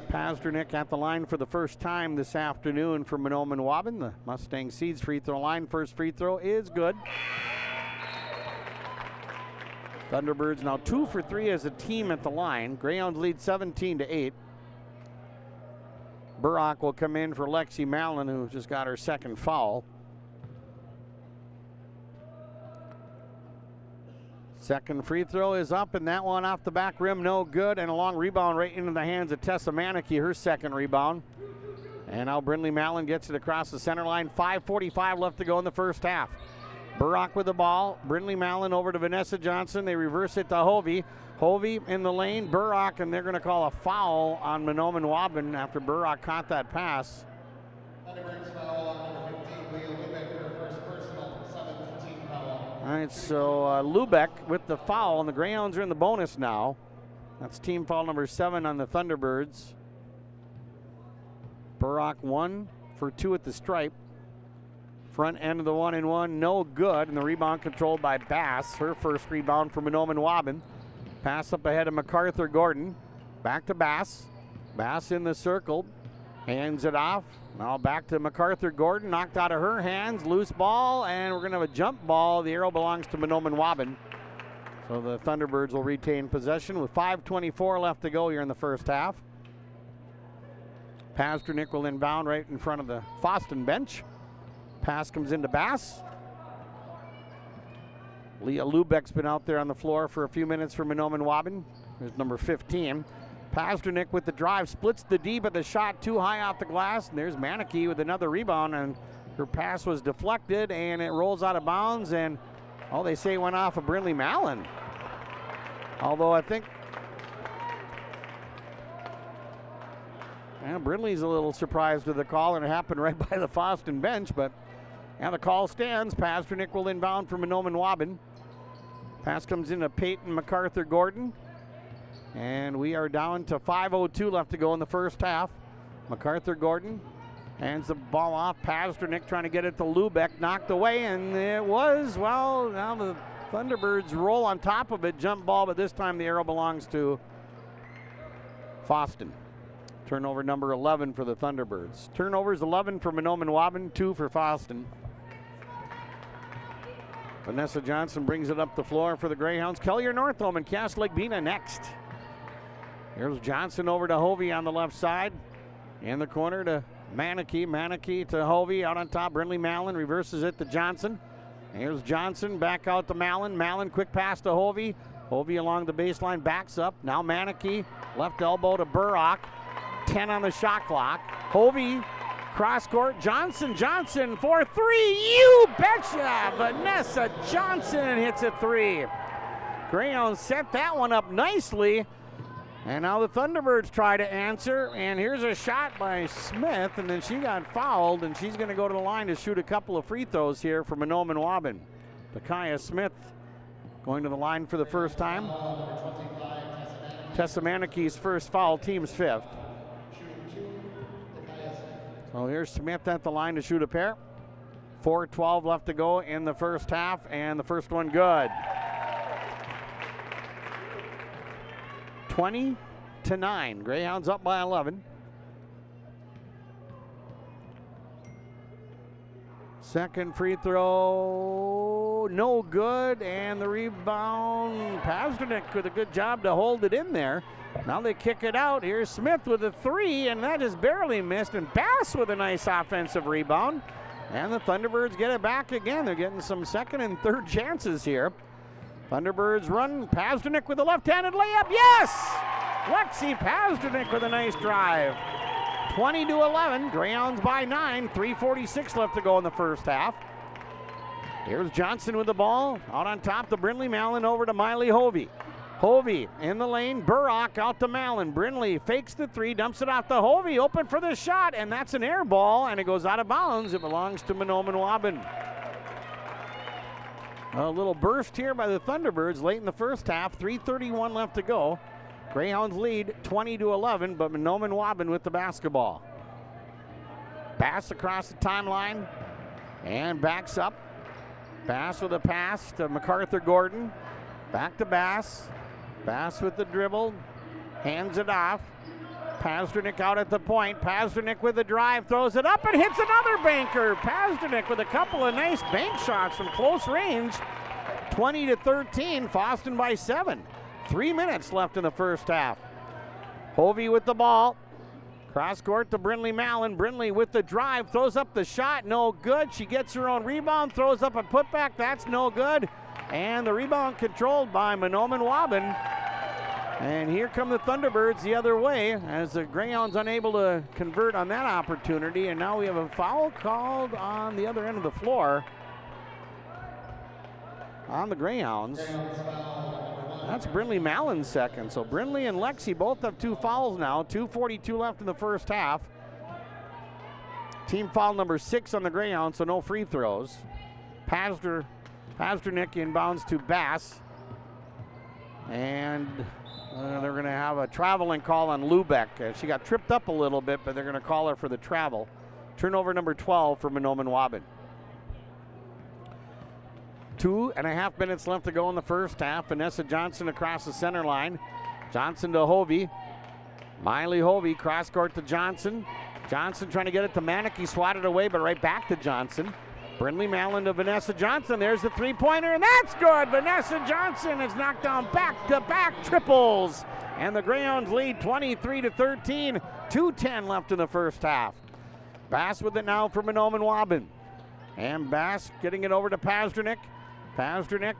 Pasternak at the line for the first time this afternoon for Manomen Waban. The Mustang Seeds free throw line. First free throw is good. Thunderbirds now 2 for 3 as a team at the line. Greyhounds lead 17-8. Burrock will come in for Lexi Mallon, who just got her second foul. Second free throw is up, and that one off the back rim, no good. And a long rebound right into the hands of Tessa Manicky, her second rebound. And now Brindley Mallon gets it across the center line. 5:45 left to go in the first half. Burrock with the ball. Brindley Mallon over to Vanessa Johnson. They reverse it to Hovey. Hovey in the lane. Burrock, and they're going to call a foul on Manomen Waban after Burrock caught that pass. All right, so Lubeck with the foul, and the Greyhounds are in the bonus now. That's team foul number 7 on the Thunderbirds. Burrock 1 for 2 at the stripe. Front end of the 1-and-1, no good, and the rebound controlled by Bass. Her first rebound for Manomen Waban. Pass up ahead of MacArthur Gordon. Back to Bass. Bass in the circle. Hands it off. Now back to MacArthur Gordon. Knocked out of her hands. Loose ball, and we're going to have a jump ball. The arrow belongs to Manomen Waban. So the Thunderbirds will retain possession with 5:24 left to go here in the first half. Pasternak will inbound right in front of the Foston bench. Pass comes into Bass. Leah Lubeck's been out there on the floor for a few minutes for Manomen Waban. There's number 15. Pasternak with the drive, splits the D, but the shot too high off the glass. And there's Manicky with another rebound, and her pass was deflected, and it rolls out of bounds. And they say it went off of Brindley Mallon. Although I think Brindley's a little surprised with the call, and it happened right by the Foston bench, but the call stands. Pasternak will inbound for Manomen Waban. Pass comes into Peyton MacArthur Gordon. And we are down to 5:02 left to go in the first half. MacArthur Gordon hands the ball off. Pasternak trying to get it to Lubeck. Knocked away, and it was, now the Thunderbirds roll on top of it. Jump ball, but this time the arrow belongs to Foston. Turnover number 11 for the Thunderbirds. Turnovers 11 for Manomen Waban, 2 for Foston. Vanessa Johnson brings it up the floor for the Greyhounds. Kellier Northome and Cass Lake Bina next. Here's Johnson over to Hovey on the left side. In the corner to Manicky. Manicky to Hovey. Out on top, Brindley Mallon reverses it to Johnson. Here's Johnson back out to Mallon. Mallon quick pass to Hovey. Hovey along the baseline backs up. Now Manicky. Left elbow to Burrock. 10 on the shot clock. Hovey. Cross court, Johnson for 3. You betcha! Vanessa Johnson hits a 3. Greyhounds set that one up nicely. And now the Thunderbirds try to answer. And here's a shot by Smith, and then she got fouled, and she's going to go to the line to shoot a couple of free throws here for Manomen Waban. Bakaya Smith going to the line for the first time. Tessa Manicky's first foul, team's 5th. So here's Smith at the line to shoot a pair. 4:12 left to go in the first half, and the first one good. 20-9. Greyhounds up by 11. Second free throw, no good, and the rebound, Pasternak with a good job to hold it in there. Now they kick it out. Here's Smith with a three, and that is barely missed, and Bass with a nice offensive rebound. And the Thunderbirds get it back again. They're getting some second and third chances here. Thunderbirds run, Pasternak with a left-handed layup, yes! Lexi Pasternak with a nice drive. 20-11, Greyhounds by 9, 3:46 left to go in the first half. Here's Johnson with the ball, out on top to Brindley Mallon, over to Miley Hovey. Hovey in the lane, Burrock out to Mallon. Brindley fakes the three, dumps it off to Hovey, open for the shot, and that's an air ball, and it goes out of bounds. It belongs to Manomen Waban. A little burst here by the Thunderbirds late in the first half, 3:31 left to go. Greyhounds lead 20-11, but Manomen Waban with the basketball. Bass across the timeline and backs up. Bass with a pass to MacArthur Gordon. Back to Bass. Bass with the dribble. Hands it off. Pasternak out at the point. Pasternak with the drive, throws it up and hits another banker. Pasternak with a couple of nice bank shots from close range. 20-13, Foston by 7. 3 minutes left in the first half. Hovey with the ball. Cross court to Brindley Mallon. Brindley with the drive, throws up the shot, no good. She gets her own rebound, throws up a putback, that's no good. And the rebound controlled by Manomen Waban. And here come the Thunderbirds the other way as the Greyhounds unable to convert on that opportunity. And now we have a foul called on the other end of the floor on the Greyhounds. That's Brindley Mallon's second. So Brindley and Lexi both have 2 fouls now. 2:42 left in the first half. Team foul number 6 on the Greyhounds, so no free throws. Pasternak inbounds to Bass. And they're going to have a traveling call on Lubeck. She got tripped up a little bit, but they're going to call her for the travel. Turnover number 12 for Manomen Waban. 2.5 minutes left to go in the first half. Vanessa Johnson across the center line. Johnson to Hovey. Miley Hovey, cross court to Johnson. Johnson trying to get it to Manicky, swatted away, but right back to Johnson. Brindley Mallon to Vanessa Johnson. There's the three-pointer, and that's good. Vanessa Johnson has knocked down back-to-back triples. And the Greyhounds lead 23-13. 2:10 left in the first half. Bass with it now for Manomen Waban. And Bass getting it over to Pasternak. Pasternak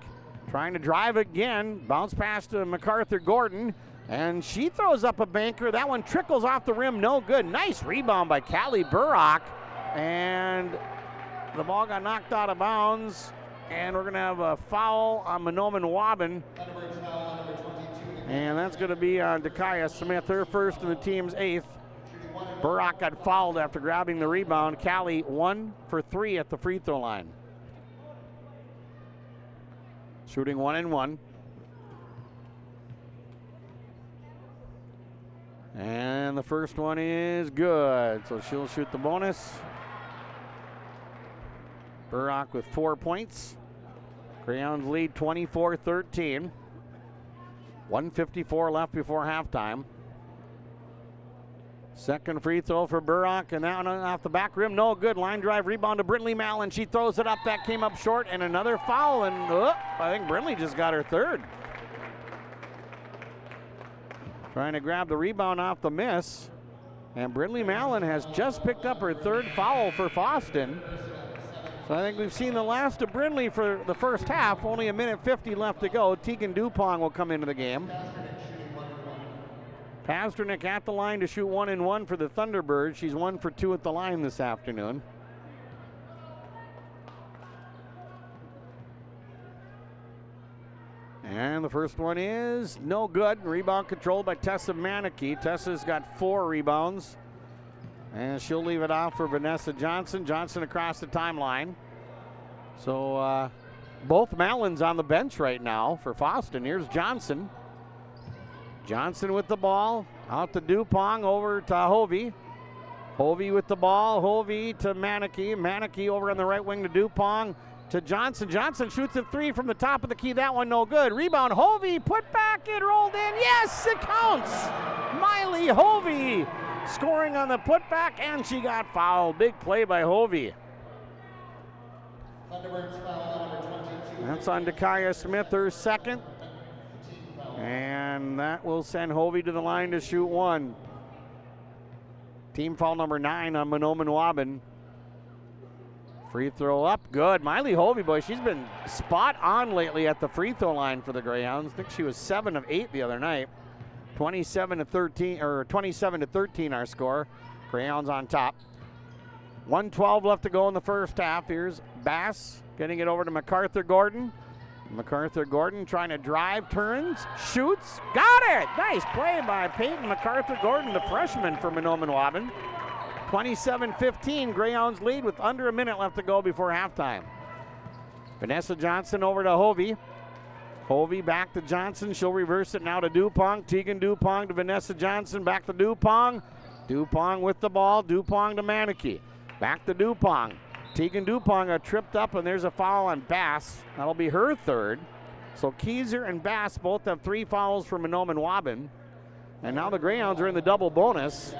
trying to drive again. Bounce pass to MacArthur Gordon. And she throws up a banker. That one trickles off the rim. No good. Nice rebound by Callie Burrock. And the ball got knocked out of bounds. And we're going to have a foul on Manomen Waban. And that's going to be on Dakaya Smith, her first and the team's 8th. Burrock got fouled after grabbing the rebound. Callie 1 for 3 at the free throw line. Shooting 1 and 1. And the first one is good. So she'll shoot the bonus. Burrock with 4 points. Greyhounds lead 24-13. 1:54 left before halftime. Second free throw for Burrock, and that one off the back rim, no good. Line drive, rebound to Brindley Mallon. She throws it up, that came up short, and another foul, and I think Brindley just got her third. Trying to grab the rebound off the miss, and Brindley Mallon has just picked up her third foul for Foston. So I think we've seen the last of Brindley for the first half. Only 1:50 left to go. Tegan Dupont will come into the game. Pasternak at the line to shoot 1 and 1 for the Thunderbirds. She's 1 for 2 at the line this afternoon. And the first one is no good. Rebound controlled by Tessa Manicky. Tessa's got 4 rebounds. And she'll leave it off for Vanessa Johnson. Johnson across the timeline. So both Mallons on the bench right now for Foston. Here's Johnson. Johnson with the ball. Out to Dupont, over to Hovey. Hovey with the ball. Hovey to Manicky. Manicky over on the right wing to Dupont. To Johnson. Johnson shoots a 3 from the top of the key. That one no good. Rebound. Hovey put back. It rolled in. Yes, it counts. Miley Hovey scoring on the putback, and she got fouled. Big play by Hovey. That's on Dakaya Smith, her second. And that will send Hovey to the line to shoot one. Team foul number 9 on Manomen Waban. Free throw up, good. Miley Hovey, boy, she's been spot on lately at the free throw line for the Greyhounds. I think she was 7 of 8 the other night. 27 to 13 our score. Greyhounds on top. 1:12 left to go in the first half. Here's Bass getting it over to MacArthur Gordon. MacArthur Gordon trying to drive, turns, shoots, got it! Nice play by Peyton MacArthur Gordon, the freshman for Manomen Waban. 27-15, Greyhounds lead with under a minute left to go before halftime. Vanessa Johnson over to Hovey. Hovey back to Johnson. She'll reverse it now to Dupong. Tegan Dupong to Vanessa Johnson. Back to Dupong. Dupong with the ball. Dupong to Manicky. Back to Dupong. Tegan Dupong tripped up, and there's a foul on Bass. That'll be her third. So Keyser and Bass both have 3 fouls for Manomen Waban. And now the Greyhounds are in the double bonus.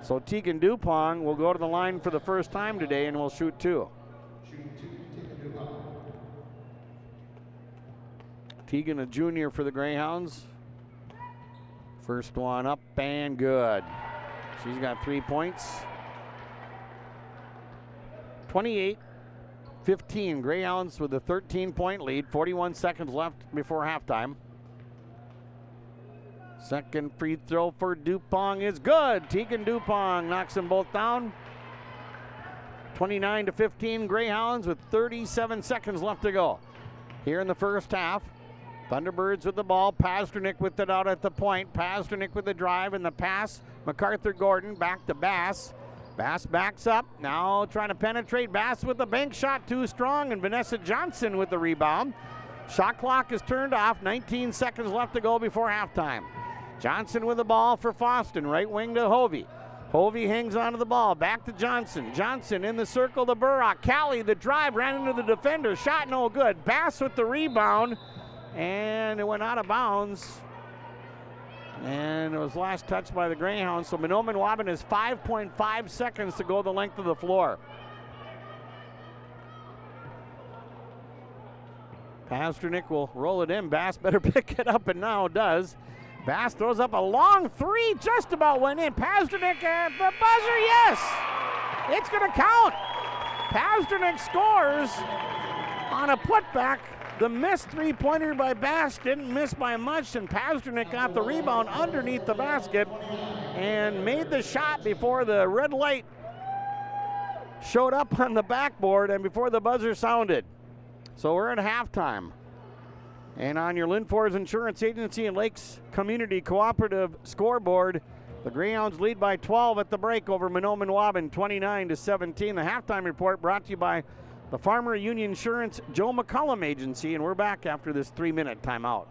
So Tegan Dupong will go to the line for the first time today and will shoot 2. Tegan, a junior for the Greyhounds. First one up and good. She's got 3 points. 28-15, Greyhounds with a 13-point lead. 41 seconds left before halftime. Second free throw for Dupong is good. Tegan Dupong knocks them both down. 29-15, Greyhounds with 37 seconds left to go. Here in the first half, Thunderbirds with the ball. Pasternak with it out at the point. Pasternak with the drive and the pass. MacArthur Gordon back to Bass. Bass backs up, now trying to penetrate. Bass with the bank shot, too strong, and Vanessa Johnson with the rebound. Shot clock is turned off, 19 seconds left to go before halftime. Johnson with the ball for Foston, right wing to Hovey. Hovey hangs onto the ball, back to Johnson. Johnson in the circle to Burrock. Callie, the drive, ran into the defender, shot no good. Bass with the rebound, and it went out of bounds. And it was last touched by the Greyhounds. So Manomen Waban has 5.5 seconds to go the length of the floor. Pasternak will roll it in. Bass better pick it up, and now does. Bass throws up a long 3, just about went in. Pasternak at the buzzer, yes! It's gonna count. Pasternak scores on a putback. The missed 3-pointer by Bass didn't miss by much, and Pasternak got the rebound underneath the basket and made the shot before the red light showed up on the backboard and before the buzzer sounded. So we're at halftime. And on your Linfors Insurance Agency and Lakes Community Cooperative scoreboard, the Greyhounds lead by 12 at the break over Manomen Waban, 29-17. The halftime report brought to you by the Farmer Union Insurance Joe McCullum Agency, and we're back after this 3-minute timeout.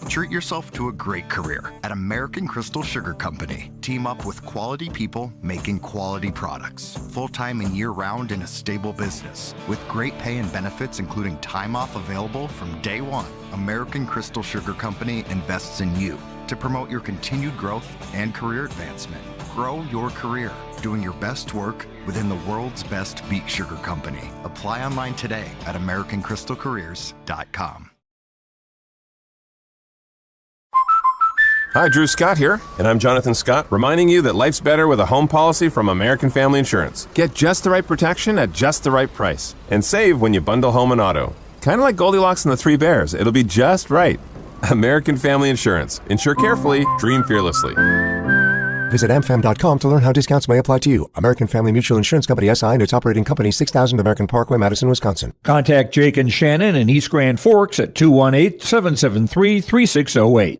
Treat yourself to a great career at American Crystal Sugar Company. Team up with quality people making quality products. Full-time and year-round in a stable business. With great pay and benefits including time off available from day one. American Crystal Sugar Company invests in you to promote your continued growth and career advancement. Grow your career, doing your best work within the world's best beet sugar company. Apply online today at AmericanCrystalCareers.com. Hi, Drew Scott here, and I'm Jonathan Scott, reminding you that life's better with a home policy from American Family Insurance. Get just the right protection at just the right price, and save when you bundle home and auto. Kind of like Goldilocks and the Three Bears, it'll be just right. American Family Insurance. Insure carefully, dream fearlessly. Visit amfam.com to learn how discounts may apply to you. American Family Mutual Insurance Company, SI, and its operating company, 6000 American Parkway, Madison, Wisconsin. Contact Jake and Shannon in East Grand Forks at 218-773-3608.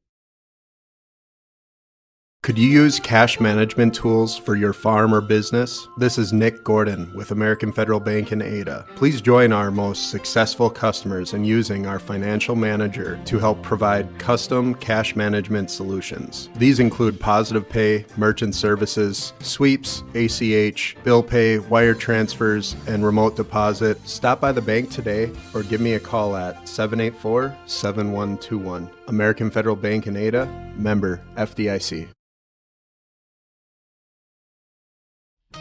Could you use cash management tools for your farm or business? This is Nick Gordon with American Federal Bank in Ada. Please join our most successful customers in using our financial manager to help provide custom cash management solutions. These include Positive Pay, merchant services, sweeps, ACH, bill pay, wire transfers, and remote deposit. Stop by the bank today or give me a call at 784-7121. American Federal Bank in Ada, member FDIC.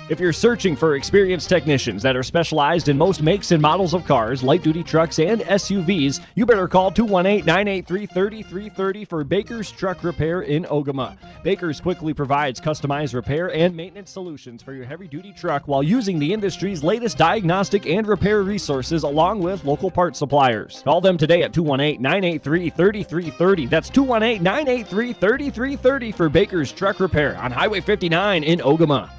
If you're searching for experienced technicians that are specialized in most makes and models of cars, light-duty trucks, and SUVs, you better call 218-983-3330 for Baker's Truck Repair in Ogama. Baker's quickly provides customized repair and maintenance solutions for your heavy-duty truck while using the industry's latest diagnostic and repair resources along with local parts suppliers. Call them today at 218-983-3330. That's 218-983-3330 for Baker's Truck Repair on Highway 59 in Ogama.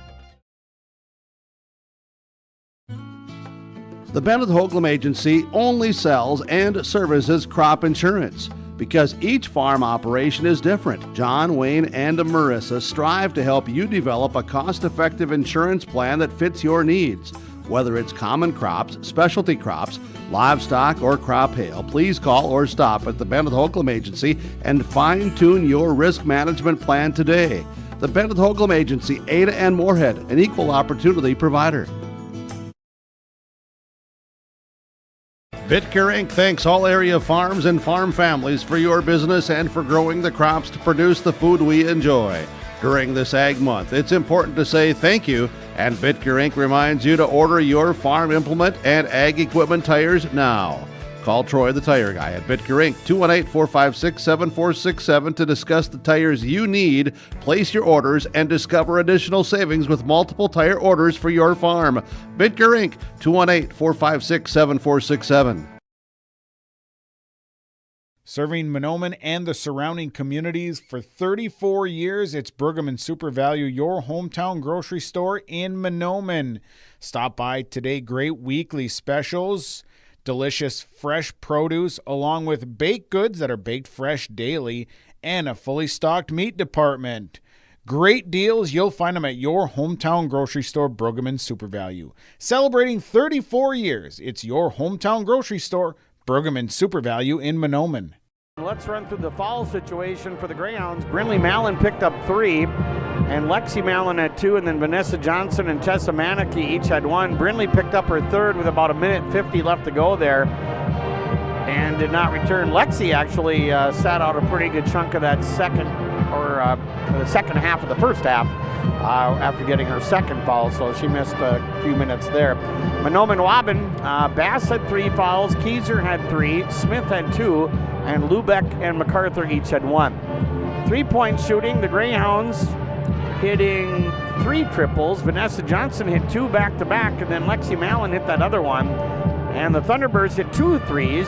The Bennett Hoagland Agency only sells and services crop insurance because each farm operation is different. John, Wayne, and Marissa strive to help you develop a cost-effective insurance plan that fits your needs. Whether it's common crops, specialty crops, livestock, or crop hail, please call or stop at the Bennett Hoagland Agency and fine-tune your risk management plan today. The Bennett Hoagland Agency, Ada and Moorhead, an equal opportunity provider. Bitker Inc. thanks all area farms and farm families for your business and for growing the crops to produce the food we enjoy. During this Ag Month, it's important to say thank you, and Bitker Inc. reminds you to order your farm implement and ag equipment tires now. Call Troy the Tire Guy at Bitker Inc. 218-456-7467 to discuss the tires you need, place your orders, and discover additional savings with multiple tire orders for your farm. Bitker Inc. 218-456-7467. Serving Mahnomen and the surrounding communities for 34 years, it's Pregame Super Value, your hometown grocery store in Mahnomen. Stop by today. Great weekly specials. Delicious fresh produce along with baked goods that are baked fresh daily and a fully stocked meat department. Great deals, you'll find them at your hometown grocery store, Pregame Super Value. Celebrating 34 years, it's your hometown grocery store, Pregame Super Value in Mahnomen. Let's run through the foul situation for the Greyhounds. Brinley Mallon picked up 3, and Lexi Mallon had 2, and then Vanessa Johnson and Tessa Maneke each had 1. Brinley picked up her 3rd with about 1:50 left to go there and did not return. Lexi actually sat out a pretty good chunk of that the second half of the first half after getting her 2nd foul, so she missed a few minutes there. Mahnomen-Waubun, Bass had 3 fouls, Keyser had 3, Smith had 2, and Lubeck and MacArthur each had 1. 3-point shooting, the Greyhounds hitting 3 triples. Vanessa Johnson hit 2 back-to-back, and then Lexi Mallon hit that other one. And the Thunderbirds hit 2 threes.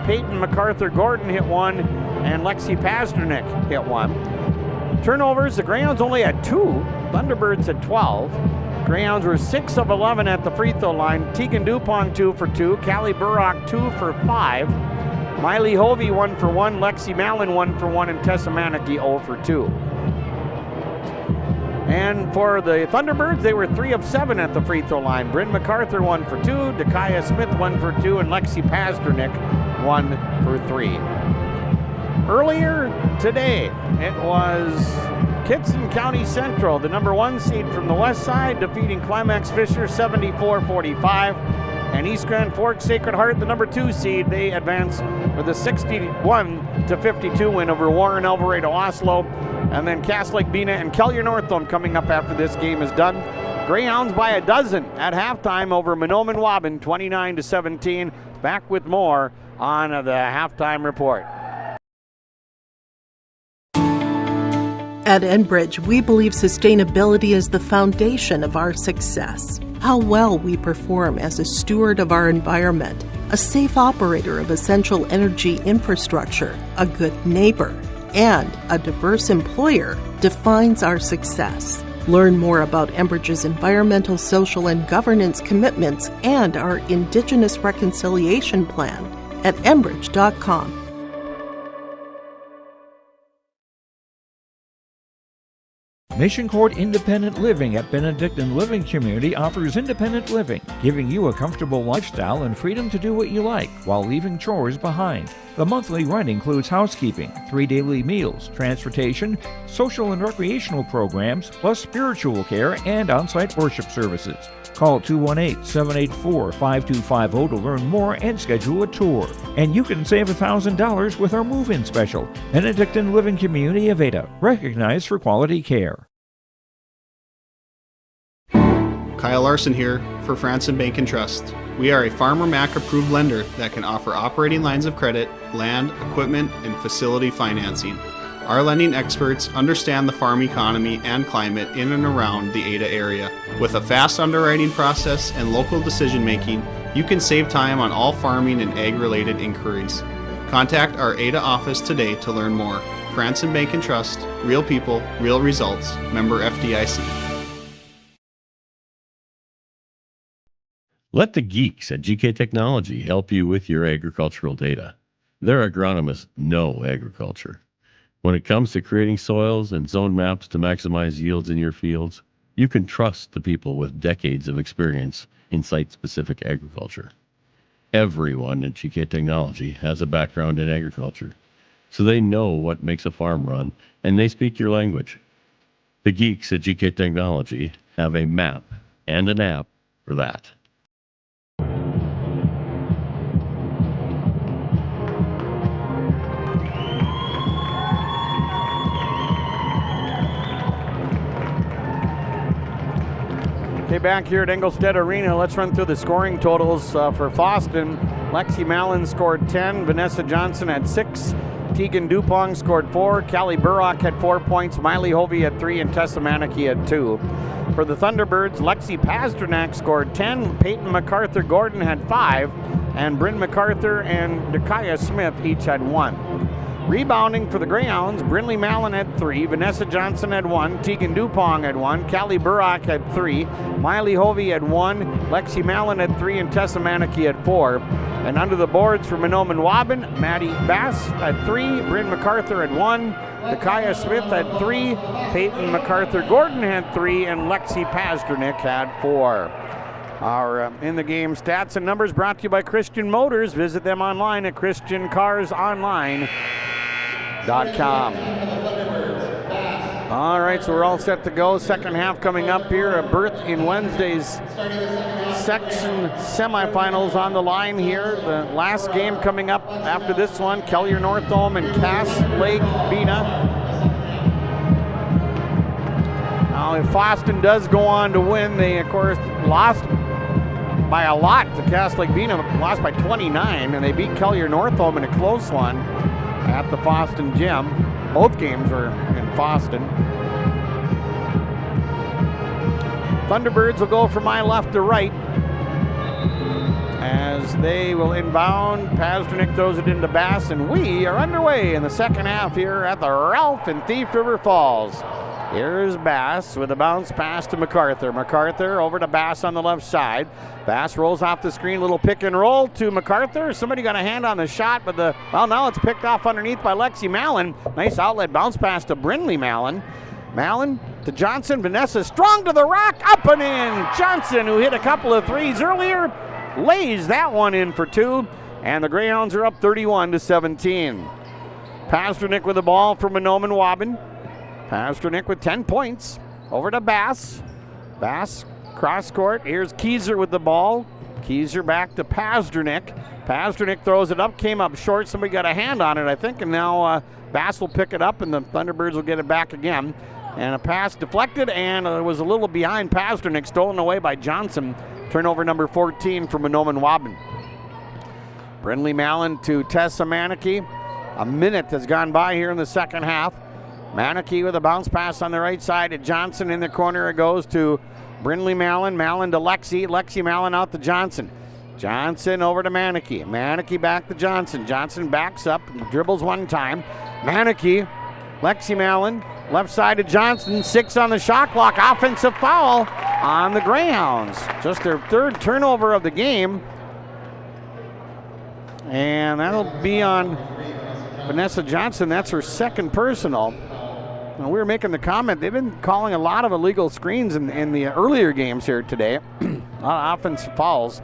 Peyton MacArthur Gordon hit 1, and Lexi Pasternak hit 1. Turnovers, the Greyhounds only had 2. Thunderbirds had 12. Greyhounds were 6 of 11 at the free throw line. Tegan Dupont 2 for 2. Callie Burrock 2 for 5. Miley Hovey 1 for 1. Lexi Mallon 1 for 1. And Tessa Maneke 0 for 2. And for the Thunderbirds, they were 3 of 7 at the free throw line. Bryn MacArthur 1 for 2. Dakaya Smith 1 for 2. And Lexi Pasternak 1 for 3. Earlier today, it was Kitson County Central, the number 1 seed from the west side, defeating Climax Fisher 74-45. And East Grand Forks Sacred Heart, the number 2 seed, they advance with a 61-52 win over Warren Alvarado Oslo. And then Cass Lake Bena and Kellier Northam coming up after this game is done. Greyhounds by a dozen at halftime over Mahnomen-Waban, 29-17. Back with more on the halftime report. At Enbridge, we believe sustainability is the foundation of our success. How well we perform as a steward of our environment, a safe operator of essential energy infrastructure, a good neighbor, and a diverse employer defines our success. Learn more about Enbridge's environmental, social, and governance commitments and our Indigenous Reconciliation Plan at enbridge.com. Mission Court Independent Living at Benedictine Living Community offers independent living, giving you a comfortable lifestyle and freedom to do what you like while leaving chores behind. The monthly rent includes housekeeping, 3 daily meals, transportation, social and recreational programs, plus spiritual care and on-site worship services. Call 218-784-5250 to learn more and schedule a tour. And you can save $1,000 with our move-in special. Benedictine Living Community of Ada, recognized for quality care. Kyle Larson here for Franson Bank and Trust. We are a Farmer Mac approved lender that can offer operating lines of credit, land, equipment, and facility financing. Our lending experts understand the farm economy and climate in and around the Ada area. With a fast underwriting process and local decision making, you can save time on all farming and ag-related inquiries. Contact our Ada office today to learn more. Franson Bank and Trust, real people, real results. Member FDIC. Let the geeks at GK Technology help you with your agricultural data. Their agronomists know agriculture. When it comes to creating soils and zone maps to maximize yields in your fields, you can trust the people with decades of experience in site-specific agriculture. Everyone at GK Technology has a background in agriculture, so they know what makes a farm run, and they speak your language. The geeks at GK Technology have a map and an app for that. Okay, back here at Engelstad Arena, let's run through the scoring totals for Foston. Lexi Mallon scored 10, Vanessa Johnson had 6, Tegan Dupong scored 4, Callie Burrock had 4 points, Miley Hovey had 3, and Tessa Maneke had 2. For the Thunderbirds, Lexi Pasternak scored 10, Peyton MacArthur Gordon had 5, and Bryn MacArthur and Dakaya Smith each had 1. Rebounding for the Greyhounds, Brinley Mallon had 3, Vanessa Johnson had 1, Tegan Dupong had 1, Callie Burrock had 3, Miley Hovey had 1, Lexi Mallon had 3, and Tessa Maneke had 4. And under the boards for Mahnomen-Waubun, Maddie Bass had 3, Bryn MacArthur had 1, Dakaya Smith had 3, Peyton MacArthur Gordon had 3, and Lexi Pasternak had 4. Our in-the-game stats and numbers brought to you by Christian Motors. Visit them online at christiancarsonline.com. All right, so we're all set to go. Second half coming up here. A berth in Wednesday's section semifinals on the line here. The last game coming up after this one, Kellier Northome and Cass Lake Bena. Now, if Foston does go on to win, they, of course, lost by a lot to Cass Lake Bena, lost by 29, and they beat Kellier Northome in a close one at the Foston gym. Both games were in Foston. Thunderbirds will go from my left to right as they will inbound. Pasternak throws it into Bass, and we are underway in the second half here at the Ralph in Thief River Falls. Here's Bass with a bounce pass to MacArthur. MacArthur over to Bass on the left side. Bass rolls off the screen, little pick and roll to MacArthur. Somebody got a hand on the shot, but now it's picked off underneath by Lexi Mallon. Nice outlet bounce pass to Brinley Mallon. Mallon to Johnson. Vanessa strong to the rack, up and in. Johnson, who hit a couple of threes earlier, lays that one in for 2, and the Greyhounds are up 31-17. Pasternak with the ball for Mahnomen-Waubun. Pasternak with 10 points. Over to Bass. Bass cross court. Here's Keyser with the ball. Keyser back to Pasternak. Pasternak throws it up, came up short. Somebody got a hand on it, I think, and now Bass will pick it up, and the Thunderbirds will get it back again. And a pass deflected, and it was a little behind Pasternak, stolen away by Johnson. Turnover number 14 for Mahnomen-Waubun. Brinley Mallon to Tessa Maneke. A minute has gone by here in the second half. Maneke with a bounce pass on the right side to Johnson. In the corner it goes to Brinley Mallon. Mallon to Lexi. Lexi Mallon out to Johnson. Johnson over to Maneke. Maneke back to Johnson. Johnson backs up, dribbles one time. Maneke, Lexi Mallon, left side to Johnson. 6 on the shot clock. Offensive foul on the Greyhounds. Just their third turnover of the game. And that'll be on Vanessa Johnson. That's her second personal. Now, we were making the comment, they've been calling a lot of illegal screens in the earlier games here today. A lot of offensive fouls.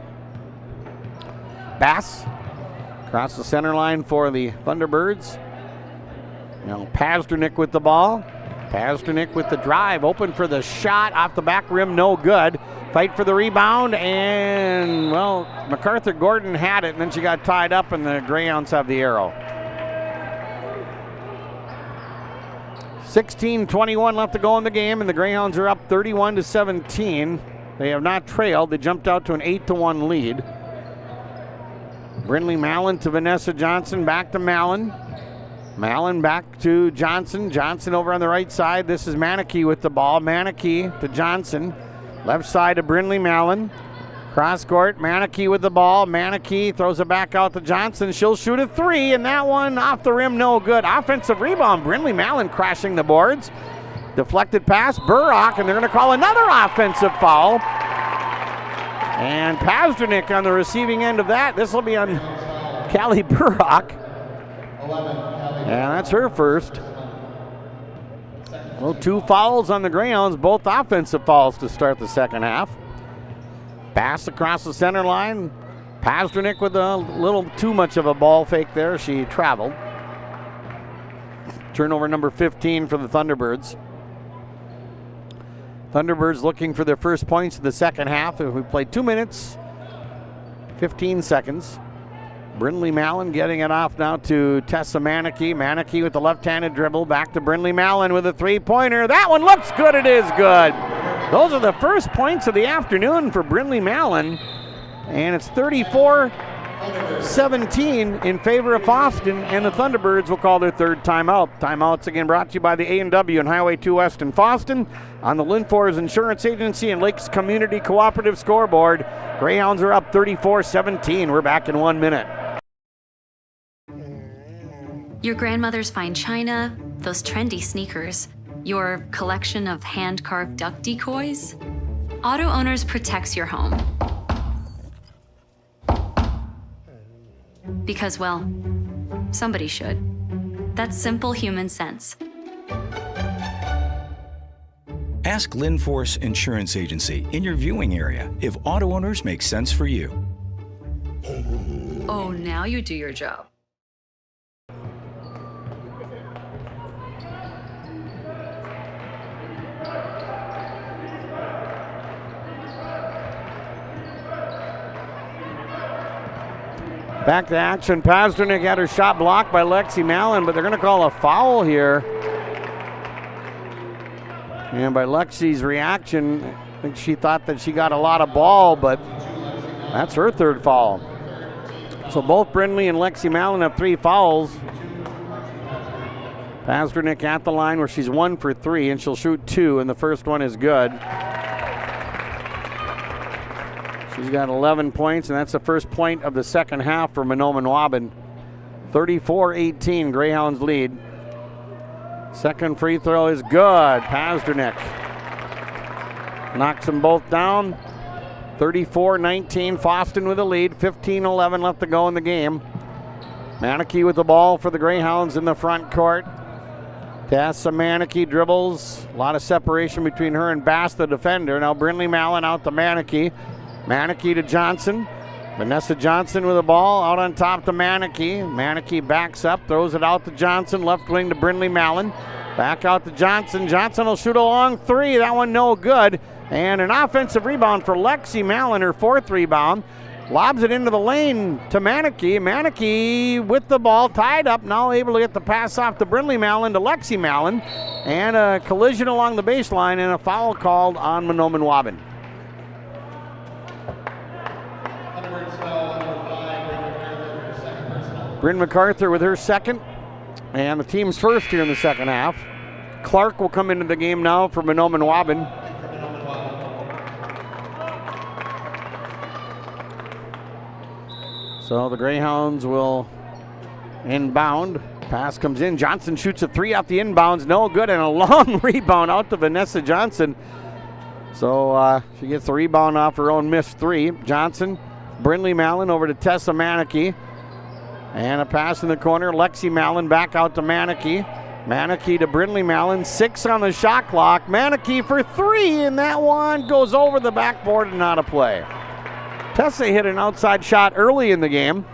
Bass across the center line for the Thunderbirds. Now Pasternak with the ball. Pasternak with the drive, open for the shot, off the back rim, no good. Fight for the rebound, and, well, MacArthur Gordon had it, and then she got tied up, and the Greyhounds have the arrow. 16:21 left to go in the game, and the Greyhounds are up 31-17. They have not trailed. They jumped out to an 8-1 lead. Brindley Mallon to Vanessa Johnson, back to Mallon. Mallon back to Johnson. Johnson over on the right side. This is Manicky with the ball. Manicky to Johnson. Left side to Brindley Mallon. Cross court, Manicky with the ball. Manicky throws it back out to Johnson. She'll shoot a three, and that one off the rim, no good. Offensive rebound, Brindley Mallon crashing the boards. Deflected pass, Burrock, and they're going to call another offensive foul. And Pasternak on the receiving end of that. This will be on Callie Burrock. And that's her first. Well, 2 fouls on the Greyhounds, both offensive fouls to start the second half. Pass across the center line. Pasternak with a little too much of a ball fake there. She traveled. Turnover number 15 for the Thunderbirds. Thunderbirds looking for their first points in the second half. We played 2 minutes, 15 seconds. Brindley Mallon getting it off now to Tessa Manicky. Manicky with the left-handed dribble. Back to Brindley Mallon with a three-pointer. That one looks good. It is good. Those are the first points of the afternoon for Brindley Mallon. And it's 34-17 in favor of Foston, and the Thunderbirds will call their third timeout. Timeouts again brought to you by the A&W and Highway 2 West in Foston, on the Linfors Insurance Agency and Lakes Community Cooperative scoreboard. Greyhounds are up 34-17. We're back in 1 minute. Your grandmother's fine china, those trendy sneakers, your collection of hand-carved duck decoys. Auto Owners protects your home. Because, well, somebody should. That's simple human sense. Ask Linforce Insurance Agency in your viewing area if Auto Owners makes sense for you. Oh, now you do your job. Back to action. Pasternak had her shot blocked by Lexi Mallon, but they're going to call a foul here. And by Lexi's reaction, I think she thought that she got a lot of ball, but that's her third foul. So both Brindley and Lexi Mallon have 3 fouls. Pasternak at the line where she's 1 for 3, and she'll shoot 2, and the first one is good. She's got 11 points, and that's the first point of the second half for Manomen Waban. 34-18, Greyhounds lead. Second free throw is good. Pasternak knocks them both down. 34-19, Foston with the lead. 15-11 left to go in the game. Manicky with the ball for the Greyhounds in the front court. Tessa Manicky dribbles. A lot of separation between her and Bass, the defender. Now Brindley Mallon out to Manicky. Manicky to Johnson. Vanessa Johnson with the ball out on top to Manicky. Manicky backs up, throws it out to Johnson. Left wing to Brindley Mallon. Back out to Johnson. Johnson will shoot a long 3. That one no good. And an offensive rebound for Lexi Mallon, her 4th rebound. Lobs it into the lane to Manicky. Manicky with the ball tied up, now able to get the pass off to Brindley Mallon to Lexi Mallon. And a collision along the baseline and a foul called on Manomen Waban. Bryn MacArthur with her second, and the team's first here in the second half. Clark will come into the game now for Manomen Waban. So the Greyhounds will inbound. Pass comes in. Johnson shoots a 3 off the inbounds. No good, and a long rebound out to Vanessa Johnson. So she gets the rebound off her own missed 3. Johnson, Brindley Mallon over to Tessa Manicky. And a pass in the corner. Lexi Mallon back out to Manicky. Manicky to Brindley Mallon. 6 on the shot clock. Manicky for 3, and that one goes over the backboard and out of play. Tessa hit an outside shot early in the game.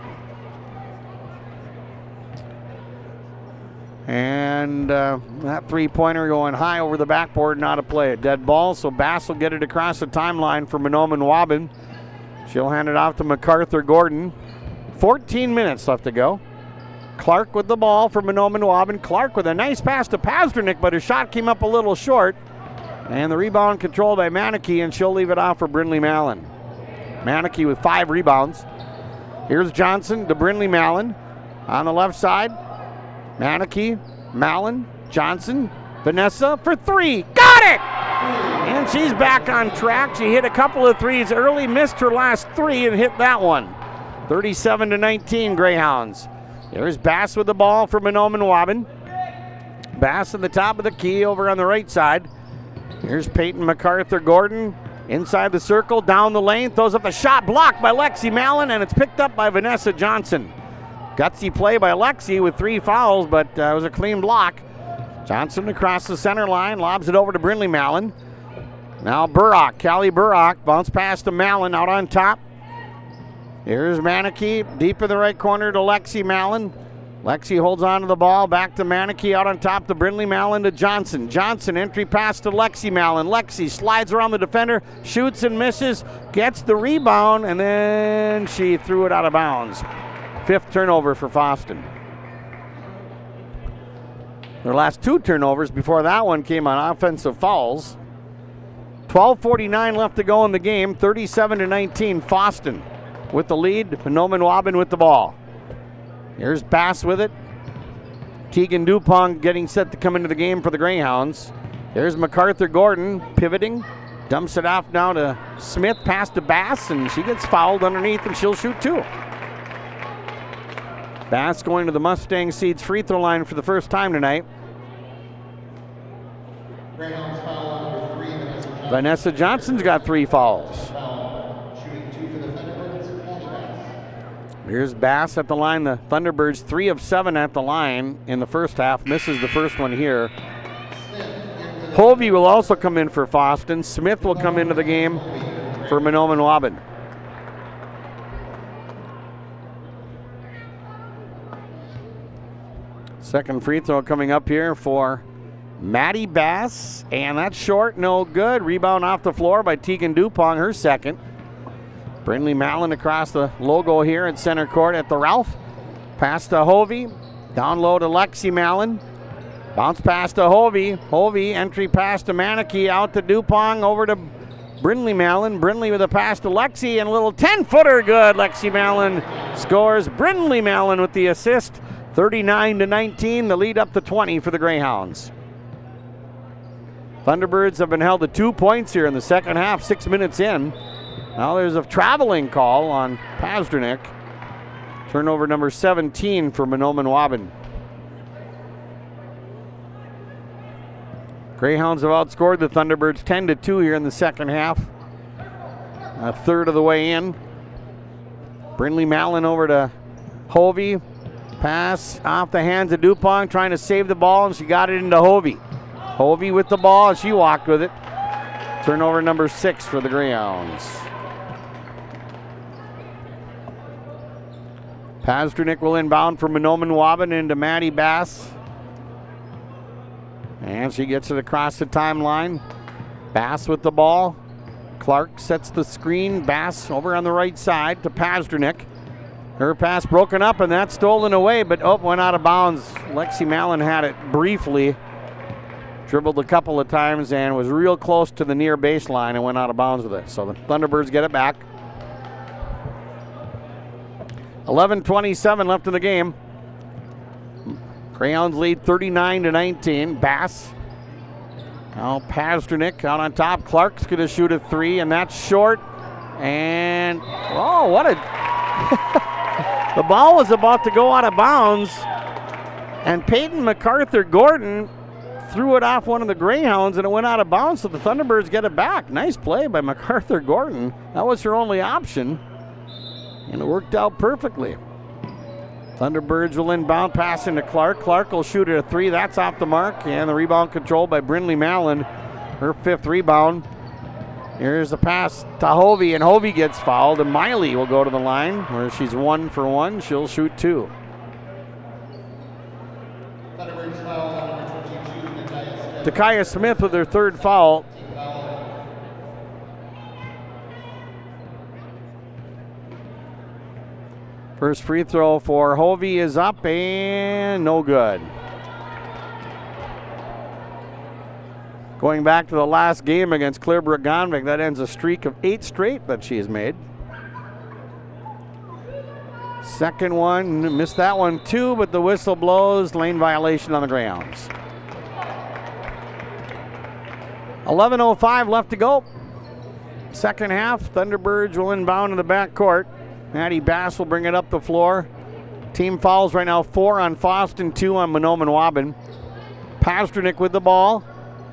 And that three-pointer going high over the backboard and out of play. A dead ball, so Bass will get it across the timeline for Manomen Waban. She'll hand it off to MacArthur Gordon. 14 minutes left to go. Clark with the ball for Manomen Waban. Clark with a nice pass to Pasternak, but her shot came up a little short. And the rebound controlled by Maneke, and she'll leave it off for Brindley Mallon. Maneke with 5 rebounds. Here's Johnson to Brindley Mallon. On the left side, Maneke, Mallon, Johnson, Vanessa for 3. Got it! And she's back on track. She hit a couple of threes early, missed her last 3 and hit that one. 37-19 Greyhounds. Here's Bass with the ball for Manomen Waban. Bass at the top of the key over on the right side. Here's Peyton MacArthur-Gordon inside the circle, down the lane, throws up a shot blocked by Lexi Mallon, and it's picked up by Vanessa Johnson. Gutsy play by Lexi with 3 fouls, but it was a clean block. Johnson across the center line, lobs it over to Brindley Mallon. Now Burrock, Callie Burrock, bounce pass to Mallon out on top. Here's Maneke, deep in the right corner to Lexi Mallon. Lexi holds on to the ball, back to Maneke, out on top to Brindley Mallon to Johnson. Johnson, entry pass to Lexi Mallon. Lexi slides around the defender, shoots and misses, gets the rebound, and then she threw it out of bounds. 5th turnover for Foston. Their last 2 turnovers before that one came on offensive fouls. 12:49 left to go in the game, 37-19 Foston with the lead. Manomen Waban with the ball. Here's Bass with it. Tegan Dupont getting set to come into the game for the Greyhounds. Here's MacArthur-Gordon pivoting. Dumps it off now to Smith, pass to Bass, and she gets fouled underneath, and she'll shoot 2. Bass going to the Mustang Seeds free throw line for the first time tonight. Vanessa Johnson's got 3 fouls. Here's Bass at the line. The Thunderbirds 3 of 7 at the line in the first half. Misses the first one here. Hovey will also come in for Foston. Smith will come into the game for Manomen Waban. Second free throw coming up here for Maddie Bass, and that's short, no good. Rebound off the floor by Tegan Dupont, her second. Brindley Mallon across the logo here at center court at the Ralph. Pass to Hovey, down low to Lexi Mallon. Bounce pass to Hovey. Hovey, entry pass to Maneke, out to Dupont, over to Brindley Mallon. Brindley with a pass to Lexi, and a little 10-footer good. Lexi Mallon scores. Brindley Mallon with the assist. 39-19, the lead up to 20 for the Greyhounds. Thunderbirds have been held to 2 points here in the second half, 6 minutes in. Now there's a traveling call on Pasternak. Turnover number 17 for Manomen Waban. Greyhounds have outscored the Thunderbirds 10-2 here in the second half. A third of the way in. Brindley Mallon over to Hovey. Pass off the hands of Dupont, trying to save the ball, and she got it into Hovey. Hovey with the ball, and she walked with it. Turnover number 6 for the Greyhounds. Pasternak will inbound for Manomen Waban into Maddie Bass. And she gets it across the timeline. Bass with the ball. Clark sets the screen. Bass over on the right side to Pasternak. Her pass broken up, and that's stolen away, but went out of bounds. Lexi Mallon had it briefly. Dribbled a couple of times and was real close to the near baseline and went out of bounds with it. So the Thunderbirds get it back. 11:27 left in the game. Greyhounds lead 39-19. Bass. Now Pasternak out on top. Clark's going to shoot a 3, and that's short. And, oh, what a... The ball was about to go out of bounds, and Peyton MacArthur-Gordon threw it off one of the Greyhounds, and it went out of bounds, so the Thunderbirds get it back. Nice play by MacArthur-Gordon. That was her only option, and it worked out perfectly. Thunderbirds will inbound, pass into Clark. Clark will shoot at a 3. That's off the mark, and the rebound controlled by Brindley Mallon, her 5th rebound. Here's the pass to Hovey, and Hovey gets fouled, and Miley will go to the line where she's 1 for 1. She'll shoot 2. Takaya Smith with her 3rd foul. First free throw for Hovey is up and no good. Going back to the last game against Clearbrook-Gonvick, that ends a streak of 8 straight that she has made. Second one, missed that one too, but the whistle blows. Lane violation on the grounds. 11:05 left to go. Second half, Thunderbirds will inbound in the back court. Maddie Bass will bring it up the floor. Team fouls right now, 4 on Foston, 2 on Mahnomen-Waban. Pasternak with the ball.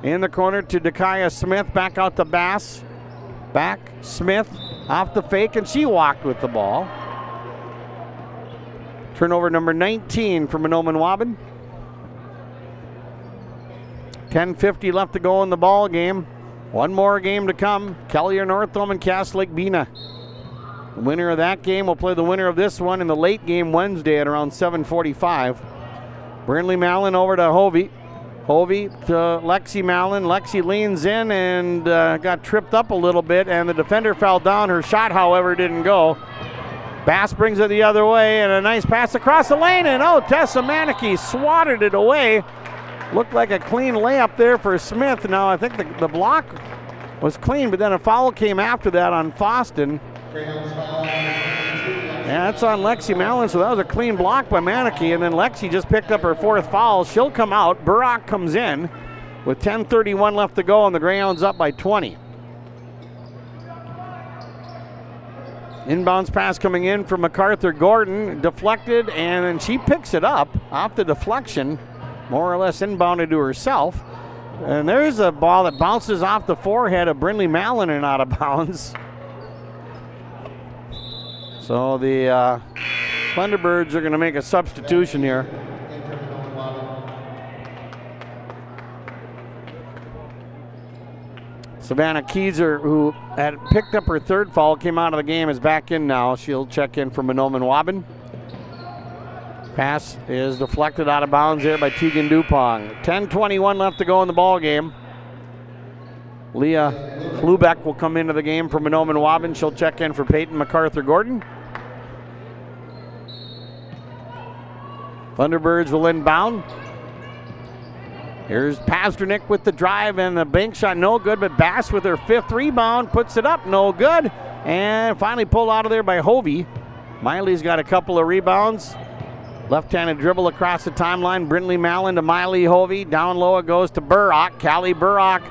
In the corner to Dakaya Smith, back out to Bass. Back, Smith off the fake, and she walked with the ball. Turnover number 19 for Manomen Waban. 10:50 left to go in the ball game. One more game to come. Kelly or Northome and Cass Lake Bena. The winner of that game will play the winner of this one in the late game Wednesday at around 7:45. Brindley Mallon over to Hovey. Hovey to Lexi Mallon. Lexi leans in and got tripped up a little bit, and the defender fell down. Her shot, however, didn't go. Bass brings it the other way, and a nice pass across the lane, and Tessa Manicky swatted it away. Looked like a clean layup there for Smith. Now, I think the block was clean, but then a foul came after that on Foston. Yeah, that's on Lexi Mallon, so that was a clean block by Manicky, and then Lexi just picked up her 4th foul. She'll come out. Burrock comes in with 10:31 left to go, and the Greyhounds up by 20. Inbounds pass coming in from MacArthur Gordon, deflected, and then she picks it up off the deflection, more or less inbounded to herself. And there's a ball that bounces off the forehead of Brindley Mallon and out of bounds. So the Thunderbirds are going to make a substitution here. Savannah Keyser, who had picked up her 3rd foul, came out of the game, is back in now. She'll check in for Manomen Waban. Pass is deflected out of bounds there by Tegan Dupong. 10:21 left to go in the ball game. Leah Lubeck will come into the game for Manomen Waban. She'll check in for Peyton MacArthur Gordon. Thunderbirds will inbound. Here's Pasternak with the drive, and the bank shot no good, but Bass with her 5th rebound puts it up, no good, and finally pulled out of there by Hovey. Miley's got a couple of rebounds. Left-handed dribble across the timeline. Brindley Mallon to Miley Hovey. Down low it goes to Burrock. Callie Burrock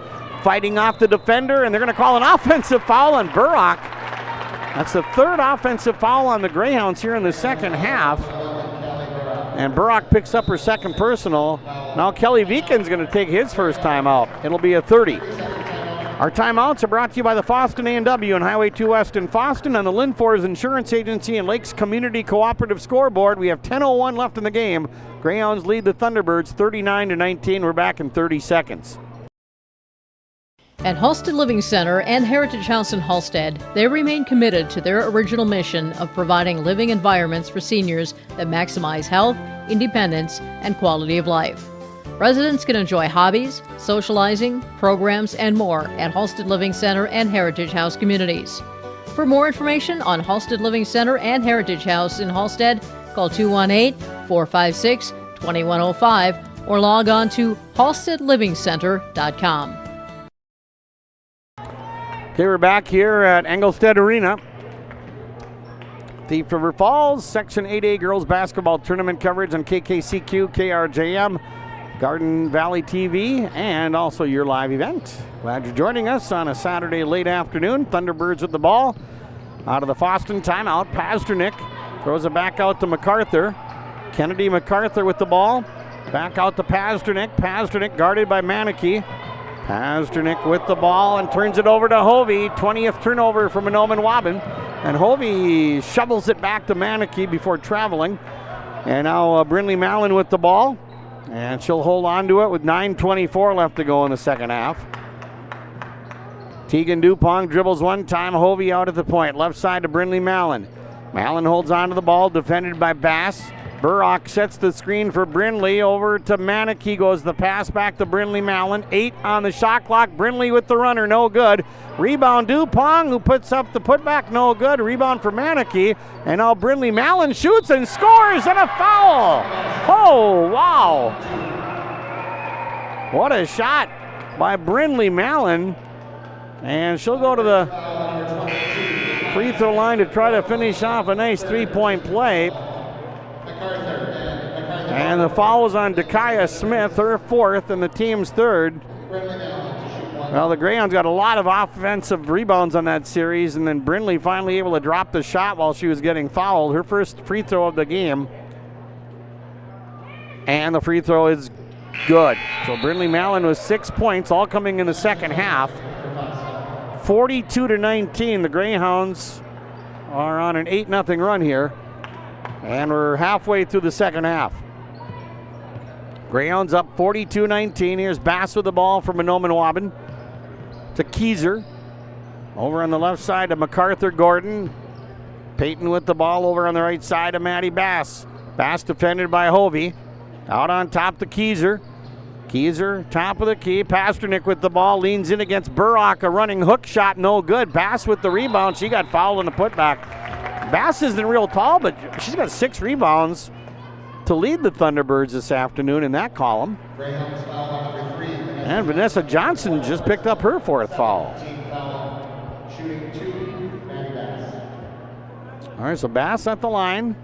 fighting off the defender, and they're going to call an offensive foul on Burrock. That's the 3rd offensive foul on the Greyhounds here in the second half. And Burrock picks up her 2nd personal. Now Kelly Viken's going to take his first timeout. It'll be a 30. Our timeouts are brought to you by the Foston A&W and Highway 2 West in Foston and the Linfors Insurance Agency and Lakes Community Cooperative Scoreboard. We have 10:01 left in the game. Greyhounds lead the Thunderbirds 39-19. We're back in 30 seconds. At Halstead Living Center and Heritage House in Halstead, they remain committed to their original mission of providing living environments for seniors that maximize health, independence, and quality of life. Residents can enjoy hobbies, socializing, programs, and more at Halstead Living Center and Heritage House communities. For more information on Halstead Living Center and Heritage House in Halstead, call 218-456-2105 or log on to halsteadlivingcenter.com. Okay, we're back here at Engelstead Arena. Thief River Falls, Section 8A Girls Basketball Tournament coverage on KKCQ, KRJM, Garden Valley TV, and also your live event. Glad you're joining us on a Saturday late afternoon. Thunderbirds with the ball. Out of the Foston timeout, Pasternak throws it back out to MacArthur. Kennedy MacArthur with the ball. Back out to Pasternak. Pasternak guarded by Manicky. Pasternak with the ball and turns it over to Hovey. 20th turnover for Manomen Waban. And Hovey shovels it back to Manicky before traveling. And now Brindley Mallon with the ball. And she'll hold on to it with 9:24 left to go in the second half. Tegan Dupong dribbles one time. Hovey out at the point. Left side to Brindley Mallon. Mallon holds on to the ball, defended by Bass. Burrock sets the screen for Brindley. Over to Manicky goes the pass back to Brindley Mallon. 8 on the shot clock. Brindley with the runner, no good. Rebound Dupong, who puts up the putback, no good. Rebound for Manicky. And now Brindley Mallon shoots and scores, and a foul. Oh, wow. What a shot by Brindley Mallon. And she'll go to the free throw line to try to finish off a nice three-point play. And the foul was on Dakaya Smith, her fourth and the team's third. Well, the Greyhounds got a lot of offensive rebounds on that series, and then Brindley finally able to drop the shot while she was getting fouled. Her first free throw of the game. And the free throw is good. So Brindley Mallon with 6 points, all coming in the second half. 42-19, the Greyhounds are on an 8-0 run here. And we're halfway through the second half. Greyhounds up 42-19. Here's Bass with the ball for Manomen Waban. To Keyser. Over on the left side to MacArthur Gordon. Peyton with the ball over on the right side to Maddie Bass. Bass defended by Hovey. Out on top to Keyser. Keyser, top of the key. Pasternak with the ball, leans in against Burrock. A running hook shot, no good. Bass with the rebound. She got fouled in the putback. Bass isn't real tall, but she's got 6 rebounds to lead the Thunderbirds this afternoon in that column. And Vanessa Johnson just picked up her 4th foul. All right, so Bass at the line.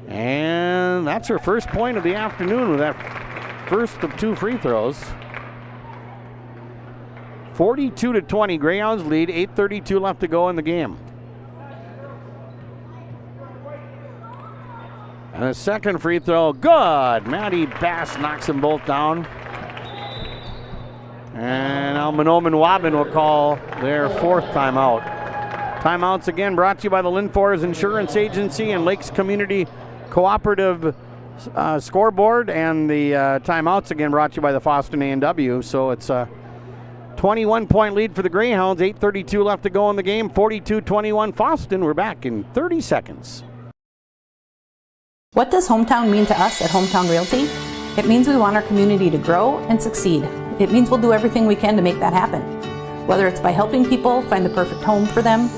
And that's her first point of the afternoon with that first of 2 free throws. 42-20, Greyhounds lead, 8:32 left to go in the game. And the second free throw, good. Maddie Bass knocks them both down. And now Mahnomen-Waubun will call their 4th timeout. Timeouts again brought to you by the Linfors Insurance Agency and Lakes Community Cooperative Scoreboard, and the timeouts again brought to you by the Foston A&W. So it's a 21-point lead for the Greyhounds, 8:32 left to go in the game, 42-21 Foston. We're back in 30 seconds. What does hometown mean to us at Hometown Realty? It means we want our community to grow and succeed. It means we'll do everything we can to make that happen. Whether it's by helping people find the perfect home for them,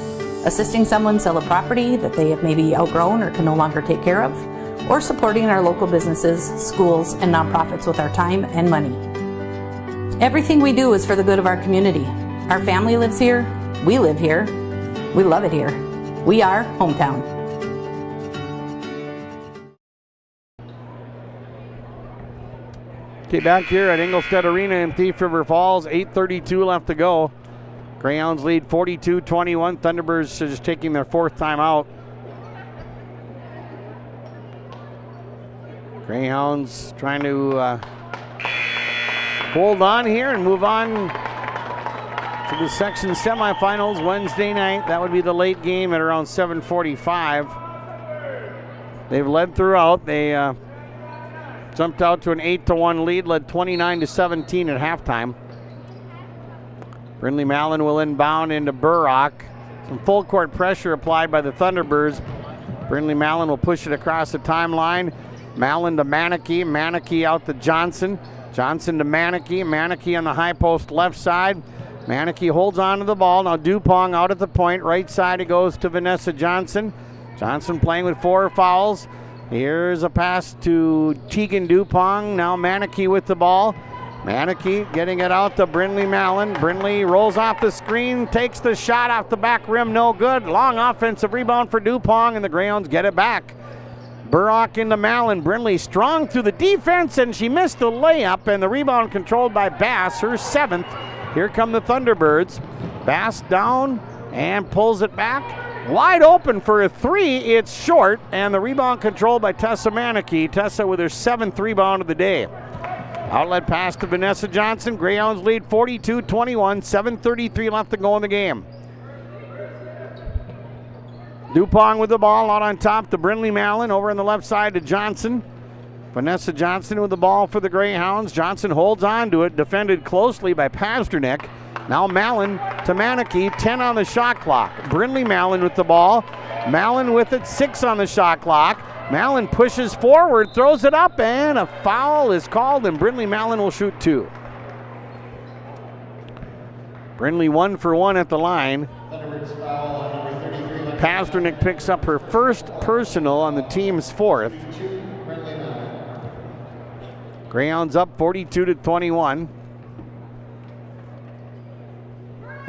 assisting someone sell a property that they have maybe outgrown or can no longer take care of, or supporting our local businesses, schools, and nonprofits with our time and money. Everything we do is for the good of our community. Our family lives here, we live here, we love it here. We are Hometown. Okay, back here at Ingolstadt Arena in Thief River Falls, 8:32 left to go. Greyhounds lead 42-21. Thunderbirds just taking their 4th time out. Greyhounds trying to hold on here and move on to the section semifinals Wednesday night. That would be the late game at around 7:45. They've led throughout. They jumped out to an 8-1 lead, led 29-17 at halftime. Brindley Mallon will inbound into Burrock. Some full court pressure applied by the Thunderbirds. Brindley Mallon will push it across the timeline. Mallon to Manakee. Manakee out to Johnson. Johnson to Manakee. Manakee on the high post left side. Manakee holds on to the ball. Now Dupong out at the point. Right side it goes to Vanessa Johnson. Johnson playing with 4 fouls. Here's a pass to Tegan Dupong. Now Manakee with the ball. Manakee getting it out to Brindley Mallon. Brindley rolls off the screen, takes the shot off the back rim, no good. Long offensive rebound for Dupong, and the Greyhounds get it back. Burrock into Mallon. Brindley strong through the defense, and she missed the layup, and the rebound controlled by Bass, her 7th. Here come the Thunderbirds. Bass down and pulls it back. Wide open for a 3, it's short, and the rebound controlled by Tessa Manakee. Tessa with her 7th rebound of the day. Outlet pass to Vanessa Johnson. Greyhounds lead 42-21, 7:33 left to go in the game. Dupong with the ball out on top to Brindley Mallon. Over on the left side to Johnson. Vanessa Johnson with the ball for the Greyhounds. Johnson holds on to it, defended closely by Pasternak. Now Mallon to Manakee, 10 on the shot clock. Brindley Mallon with the ball. Mallon with it, 6 on the shot clock. Mallon pushes forward, throws it up, and a foul is called, and Brindley Mallon will shoot 2. Brindley 1 for 1 at the line. Pasternak picks up her first personal on the team's 4th. Greyhounds up 42-21.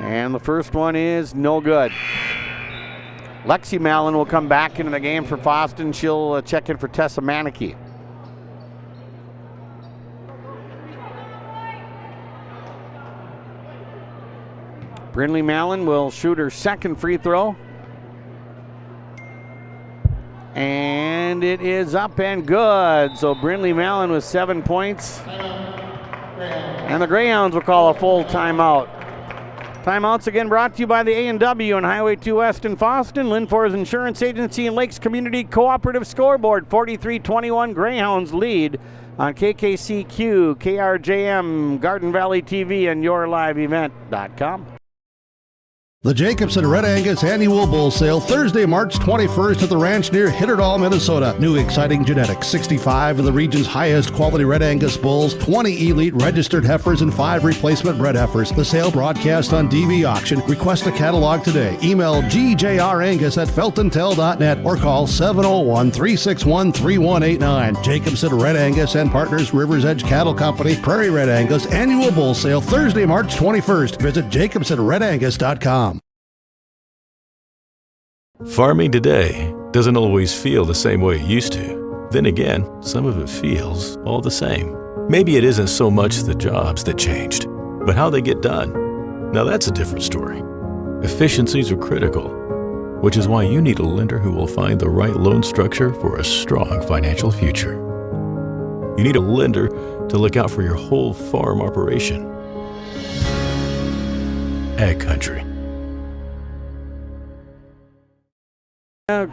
And the first one is no good. Lexi Mallon will come back into the game for Foston. She'll check in for Tessa Manicky. Brindley Mallon will shoot her second free throw. And it is up and good. So Brindley Mallon with 7 points. And the Greyhounds will call a full timeout. Timeouts again brought to you by the A&W on Highway 2 West in Foston, Linfors Insurance Agency, and Lakes Community Cooperative Scoreboard. 43-21 Greyhounds lead on KKCQ, KRJM, Garden Valley TV, and YourLiveEvent.com. The Jacobson Red Angus Annual Bull Sale, Thursday, March 21st at the ranch near Hitterdall, Minnesota. New exciting genetics, 65 of the region's highest quality Red Angus bulls, 20 elite registered heifers, and 5 replacement bred heifers. The sale broadcast on DV Auction. Request a catalog today. Email gjrangus@feltontel.net or call 701-361-3189. Jacobson Red Angus and Partners, Rivers Edge Cattle Company, Prairie Red Angus Annual Bull Sale, Thursday, March 21st. Visit jacobsonredangus.com. Farming today doesn't always feel the same way it used to. Then again, some of it feels all the same. Maybe it isn't so much the jobs that changed, but how they get done. Now that's a different story. Efficiencies are critical, which is why you need a lender who will find the right loan structure for a strong financial future. You need a lender to look out for your whole farm operation. Ag Country.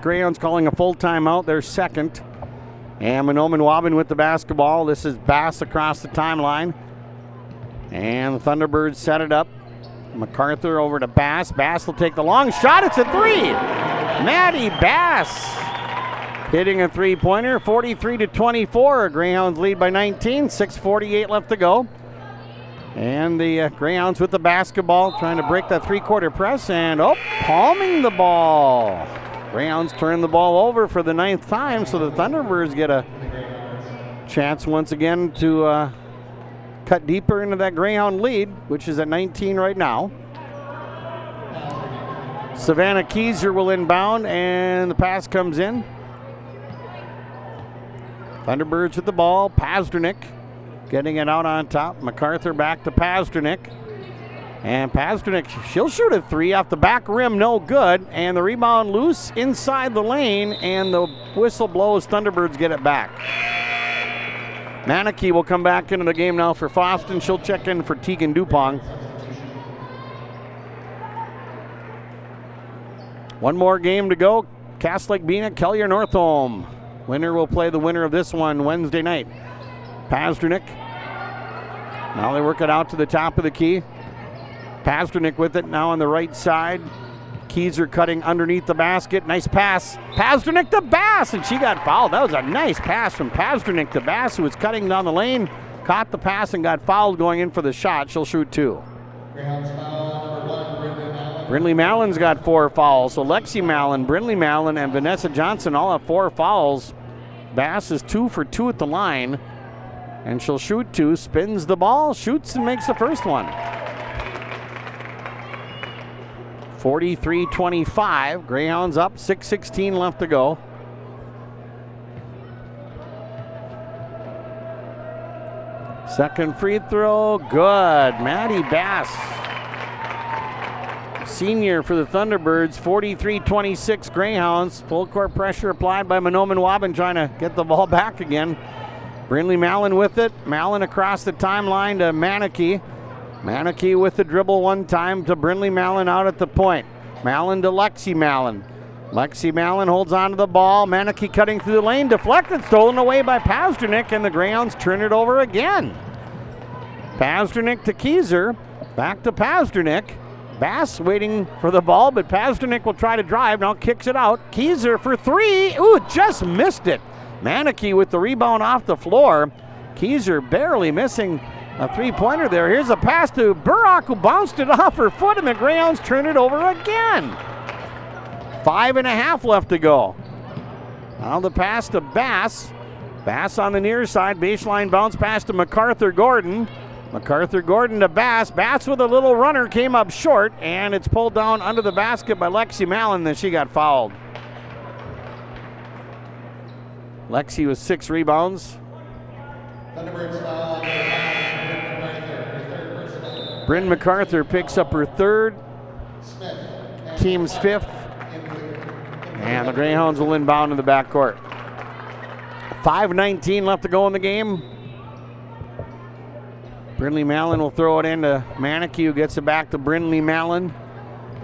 Greyhounds calling a full timeout, their second. And Mahnomen-Waubun with the basketball. This is Bass across the timeline. And the Thunderbirds set it up. MacArthur over to Bass. Bass will take the long shot. It's a three. Maddie Bass hitting a three-pointer. 43-24. Greyhounds lead by 19. 6:48 left to go. And the Greyhounds with the basketball, trying to break that three-quarter press. And, palming the ball. Greyhounds turn the ball over for the 9th time, so the Thunderbirds get a chance once again to cut deeper into that Greyhound lead, which is at 19 right now. Savannah Keyser will inbound, and the pass comes in. Thunderbirds with the ball. Pasternak getting it out on top. MacArthur back to Pasternak. And Pasternak, she'll shoot a three off the back rim, no good. And the rebound loose inside the lane, and the whistle blows. Thunderbirds get it back. Manicky will come back into the game now for Foston. She'll check in for Tegan Dupong. One more game to go. Cass Lake Bena, Kellier Northholm. Winner will play the winner of this one Wednesday night. Pasternak. Now they work it out to the top of the key. Pasternak with it now on the right side. Keyser cutting underneath the basket. Nice pass. Pasternak to Bass, and she got fouled. That was a nice pass from Pasternak to Bass, who was cutting down the lane. Caught the pass and got fouled going in for the shot. She'll shoot two. Brindley Mallon's got 4 fouls. So Lexi Mallon, Brindley Mallon, and Vanessa Johnson all have 4 fouls. Bass is 2 for 2 at the line. And she'll shoot 2, spins the ball, shoots, and makes the first one. 43-25. Greyhounds up, 6:16 left to go. Second free throw, good. Maddie Bass, senior for the Thunderbirds. 43-26 Greyhounds. Full court pressure applied by Mahnomen-Waban, trying to get the ball back again. Brindley Mallon with it. Mallon across the timeline to Manicky. Manicky with the dribble one time to Brindley Mallon out at the point. Mallon to Lexi Mallon. Lexi Mallon holds on to the ball. Manicky cutting through the lane. Deflected, stolen away by Pasternak, and the Greyhounds turn it over again. Pasternak to Keyser. Back to Pasternak. Bass waiting for the ball, but Pasternak will try to drive. Now kicks it out. Keyser for 3. Ooh, just missed it. Manicky with the rebound off the floor. Keyser barely missing a three-pointer there. Here's a pass to Burrock, who bounced it off her foot, and the Greyhounds turn it over again. 5.5 left to go. Now the pass to Bass. Bass on the near side. Baseline bounce pass to MacArthur Gordon. MacArthur Gordon to Bass. Bass with a little runner came up short, and it's pulled down under the basket by Lexi Mallon, then she got fouled. Lexi with 6 rebounds. Bryn MacArthur picks up her 3rd, team's 5th, and the Greyhounds will inbound in the backcourt. 5:19 left to go in the game. Brindley Mallon will throw it into Manicky, who gets it back to Brindley Mallon.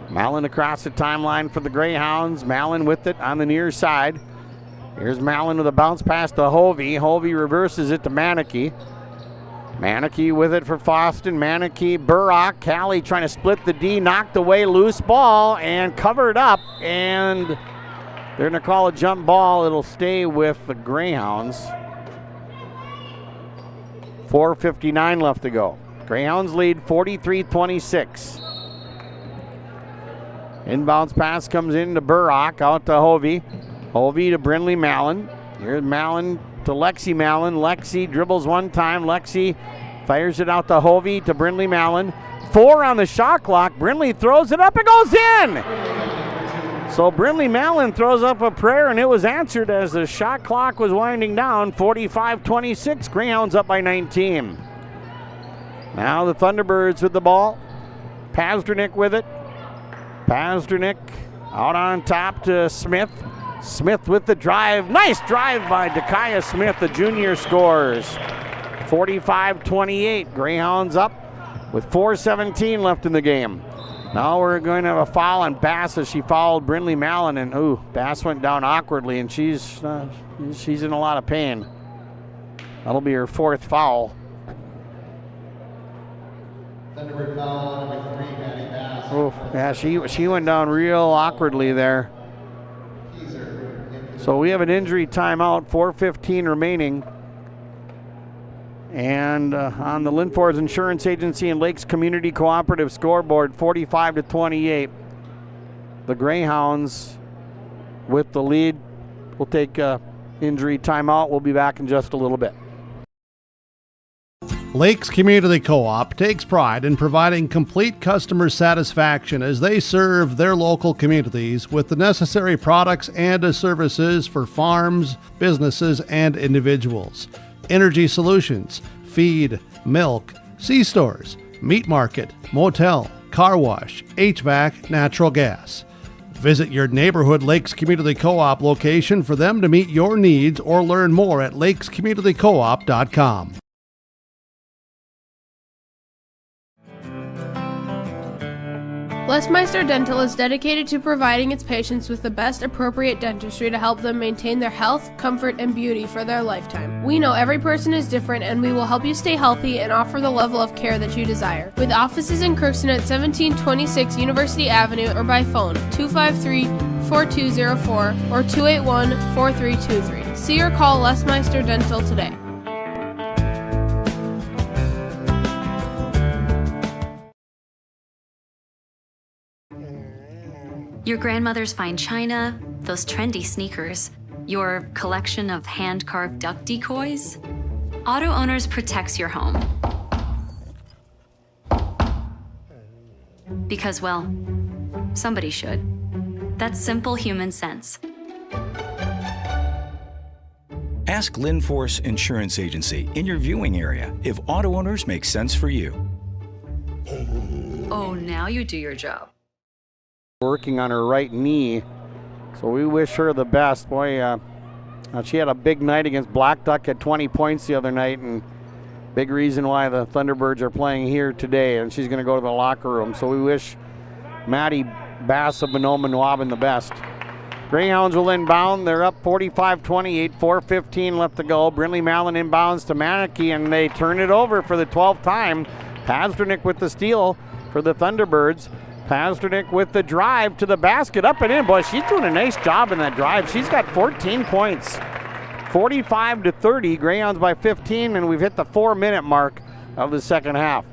Mallon across the timeline for the Greyhounds. Mallon with it on the near side. Here's Mallon with a bounce pass to Hovey. Hovey reverses it to Manicky. Manicky with it for Foston. Manicky, Burrock, Callie trying to split the D, knocked away, loose ball, and covered up. And they're going to call a jump ball. It'll stay with the Greyhounds. 4:59 left to go. Greyhounds lead 43-26. Inbounds pass comes into Burrock, out to Hovey. Hovey to Brindley Mallon. Here's Mallon to Lexi Mallon. Lexi dribbles one time. Lexi fires it out to Hovey to Brindley Mallon. 4 on the shot clock. Brindley throws it up. It goes in! So Brindley Mallon throws up a prayer, and it was answered as the shot clock was winding down. 45-26. Greyhounds up by 19. Now the Thunderbirds with the ball. Pasternak with it. Pasternak out on top to Smith. Smith with the drive. Nice drive by Dakaya Smith. The junior scores. 45-28. Greyhounds up with 4:17 left in the game. Now we're going to have a foul on Bass as she fouled Brindley Mallon, and Bass went down awkwardly, and she's in a lot of pain. That'll be her 4th foul. Thunderbird foul number 3, Maddie Bass. Yeah, she went down real awkwardly there. So we have an injury timeout, 4:15 remaining. And on the Linfors Insurance Agency and Lakes Community Cooperative scoreboard, 45-28. The Greyhounds with the lead. We'll take injury timeout. We'll be back in just a little bit. Lakes Community Co-op takes pride in providing complete customer satisfaction as they serve their local communities with the necessary products and services for farms, businesses, and individuals. Energy solutions, feed, milk, C-stores, meat market, motel, car wash, HVAC, natural gas. Visit your neighborhood Lakes Community Co-op location for them to meet your needs or learn more at lakescommunitycoop.com. Westmeister Dental is dedicated to providing its patients with the best appropriate dentistry to help them maintain their health, comfort, and beauty for their lifetime. We know every person is different, and we will help you stay healthy and offer the level of care that you desire. With offices in Crookston at 1726 University Avenue or by phone 253-4204 or 281-4323. See or call Westmeister Dental today. Your grandmother's fine china, those trendy sneakers, your collection of hand-carved duck decoys. Auto Owners protects your home. Because, well, somebody should. That's simple human sense. Ask Linforce Insurance Agency in your viewing area if auto owners make sense for you. Oh, now you do your job. Working on her right knee, so we wish her the best. Boy, she had a big night against Black Duck, at 20 points the other night, and big reason why the Thunderbirds are playing here today, and she's going to go to the locker room. So we wish Maddie Bass of Manomen Waban the best. Greyhounds will inbound. They're up 45-28, 4:15 left to go. Brindley Mallon inbounds to Manicky, and they turn it over for the 12th time. Pasternak with the steal for the Thunderbirds. Pasternak with the drive to the basket, up and in. Boy, she's doing a nice job in that drive. She's got 14 points. 45-30, Greyhounds by 15, and we've hit the 4-minute mark of the second half.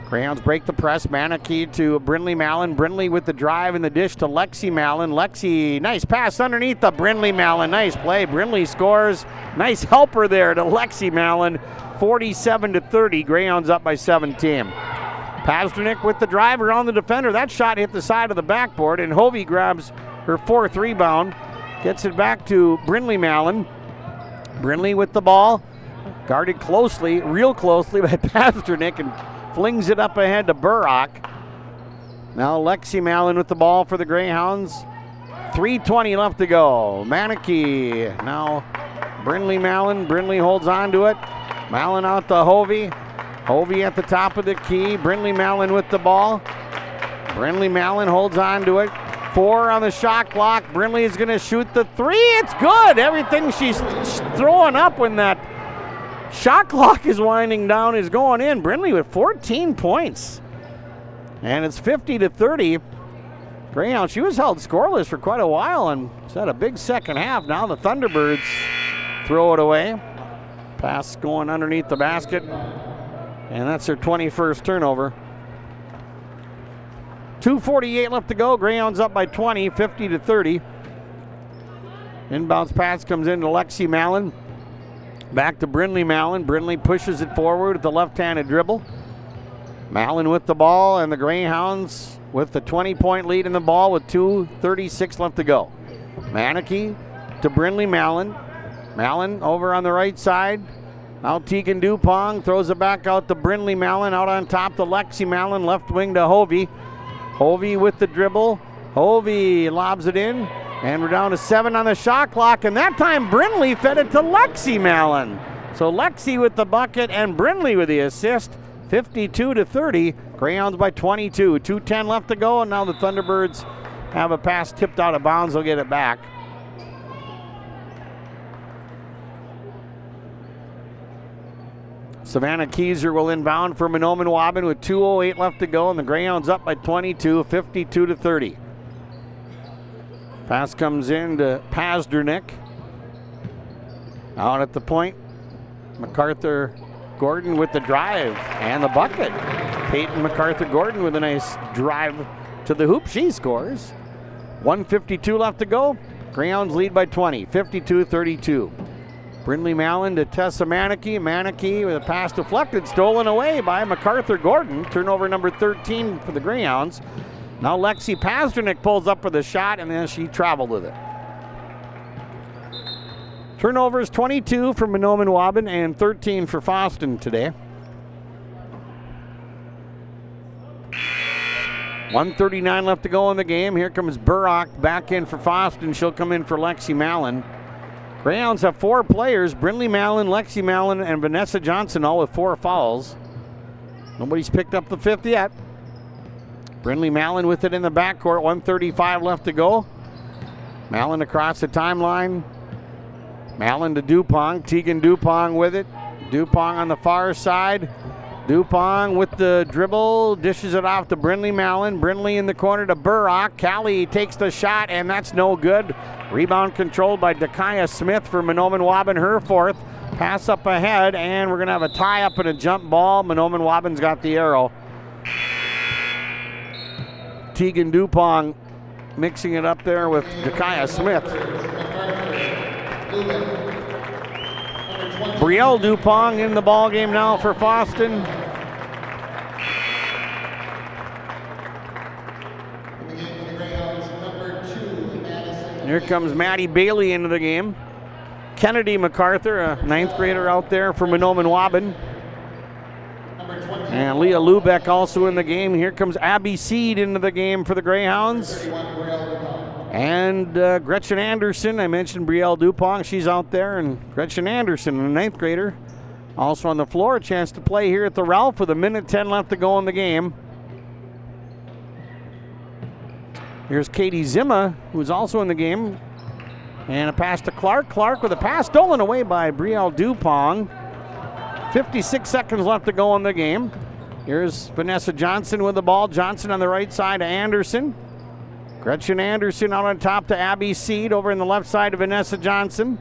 Greyhounds break the press. Manicky to Brindley Mallon. Brindley with the drive and the dish to Lexi Mallon. Lexi, nice pass underneath the Brindley Mallon. Nice play. Brindley scores. Nice helper there to Lexi Mallon. 47-30. Greyhounds up by 17. Pasternak with the drive around the defender. That shot hit the side of the backboard, and Hovey grabs her 4th rebound. Gets it back to Brindley Mallon. Brindley with the ball. Guarded closely, real closely by Pasternak, and flings it up ahead to Burrock. Now Lexi Mallon with the ball for the Greyhounds. 3:20 left to go. Maneke. Now Brindley Mallon. Brindley holds on to it. Mallon out to Hovey. Hovey at the top of the key. Brindley Mallon with the ball. Brindley Mallon holds on to it. 4 on the shot clock. Brindley is going to shoot the 3. It's good. Everything she's throwing up when that shot clock is winding down is going in. Brindley with 14 points. And it's 50-30. Greyhound, she was held scoreless for quite a while and it's had a big second half. Now the Thunderbirds throw it away. Pass going underneath the basket. And that's their 21st turnover. 2:48 left to go. Greyhounds up by 20, 50-30. Inbounds pass comes into Lexi Mallon. Back to Brindley Mallon. Brindley pushes it forward with the left-handed dribble. Mallon with the ball, and the Greyhounds with the 20-point lead in the ball with 2:36 left to go. Maneke to Brindley Mallon. Mallon over on the right side. Now Tegan Dupong throws it back out to Brindley Mallon. Out on top to Lexi Mallon. Left wing to Hovey. Hovey with the dribble. Hovey lobs it in. And we're down to 7 on the shot clock. And that time Brindley fed it to Lexi Mallon. So Lexi with the bucket and Brindley with the assist. 52-30. Greyhounds by 22. 2:10 left to go. And now the Thunderbirds have a pass tipped out of bounds. They'll get it back. Savannah Keyser will inbound for Mahnomen-Waubun with 2:08 left to go, and the Greyhounds up by 22, 52-30. Pass comes in to Pasternak. Out at the point, MacArthur Gordon with the drive and the bucket. Peyton MacArthur Gordon with a nice drive to the hoop. She scores. 1:52 left to go. Greyhounds lead by 20, 52-32. Brindley Mallon to Tessa Maneke. Maneke with a pass deflected, stolen away by MacArthur Gordon. Turnover number 13 for the Greyhounds. Now Lexi Pasternak pulls up for the shot, and then she traveled with it. Turnovers 22 for Mahnomen-Waban and 13 for Foston today. 1:39 left to go in the game. Here comes Burrock back in for Foston. She'll come in for Lexi Mallon. Greyhounds have 4 players, Brindley Mallon, Lexi Mallon, and Vanessa Johnson, all with 4 fouls. Nobody's picked up the 5th yet. Brindley Mallon with it in the backcourt, 1:35 left to go. Mallon across the timeline. Mallon to Dupong, Tegan Dupong with it. Dupong on the far side. Dupong with the dribble, dishes it off to Brindley Mallon. Brindley in the corner to Burrock. Callie takes the shot, and that's no good. Rebound controlled by Dakaya Smith for Mahnomen-Waban, her 4th. Pass up ahead, and we're going to have a tie-up and a jump ball. Mahnomen-Waban's got the arrow. Tegan Dupong mixing it up there with Dakaya Smith. Brielle Dupong in the ball game now for Foston. Here comes Maddie Bailey into the game. Kennedy MacArthur, a 9th grader out there for Mahnomen-Waban. And Leah Lubeck also in the game. Here comes Abby Seed into the game for the Greyhounds. And Gretchen Anderson, I mentioned Brielle Dupong, she's out there. And Gretchen Anderson, a 9th grader, also on the floor. A chance to play here at the Ralph with 1:10 left to go in the game. Here's Katie Zimma, who's also in the game. And a pass to Clark. Clark with a pass stolen away by Brielle Dupong. 56 seconds left to go in the game. Here's Vanessa Johnson with the ball. Johnson on the right side to Anderson. Gretchen Anderson out on top to Abby Seed over in the left side to Vanessa Johnson.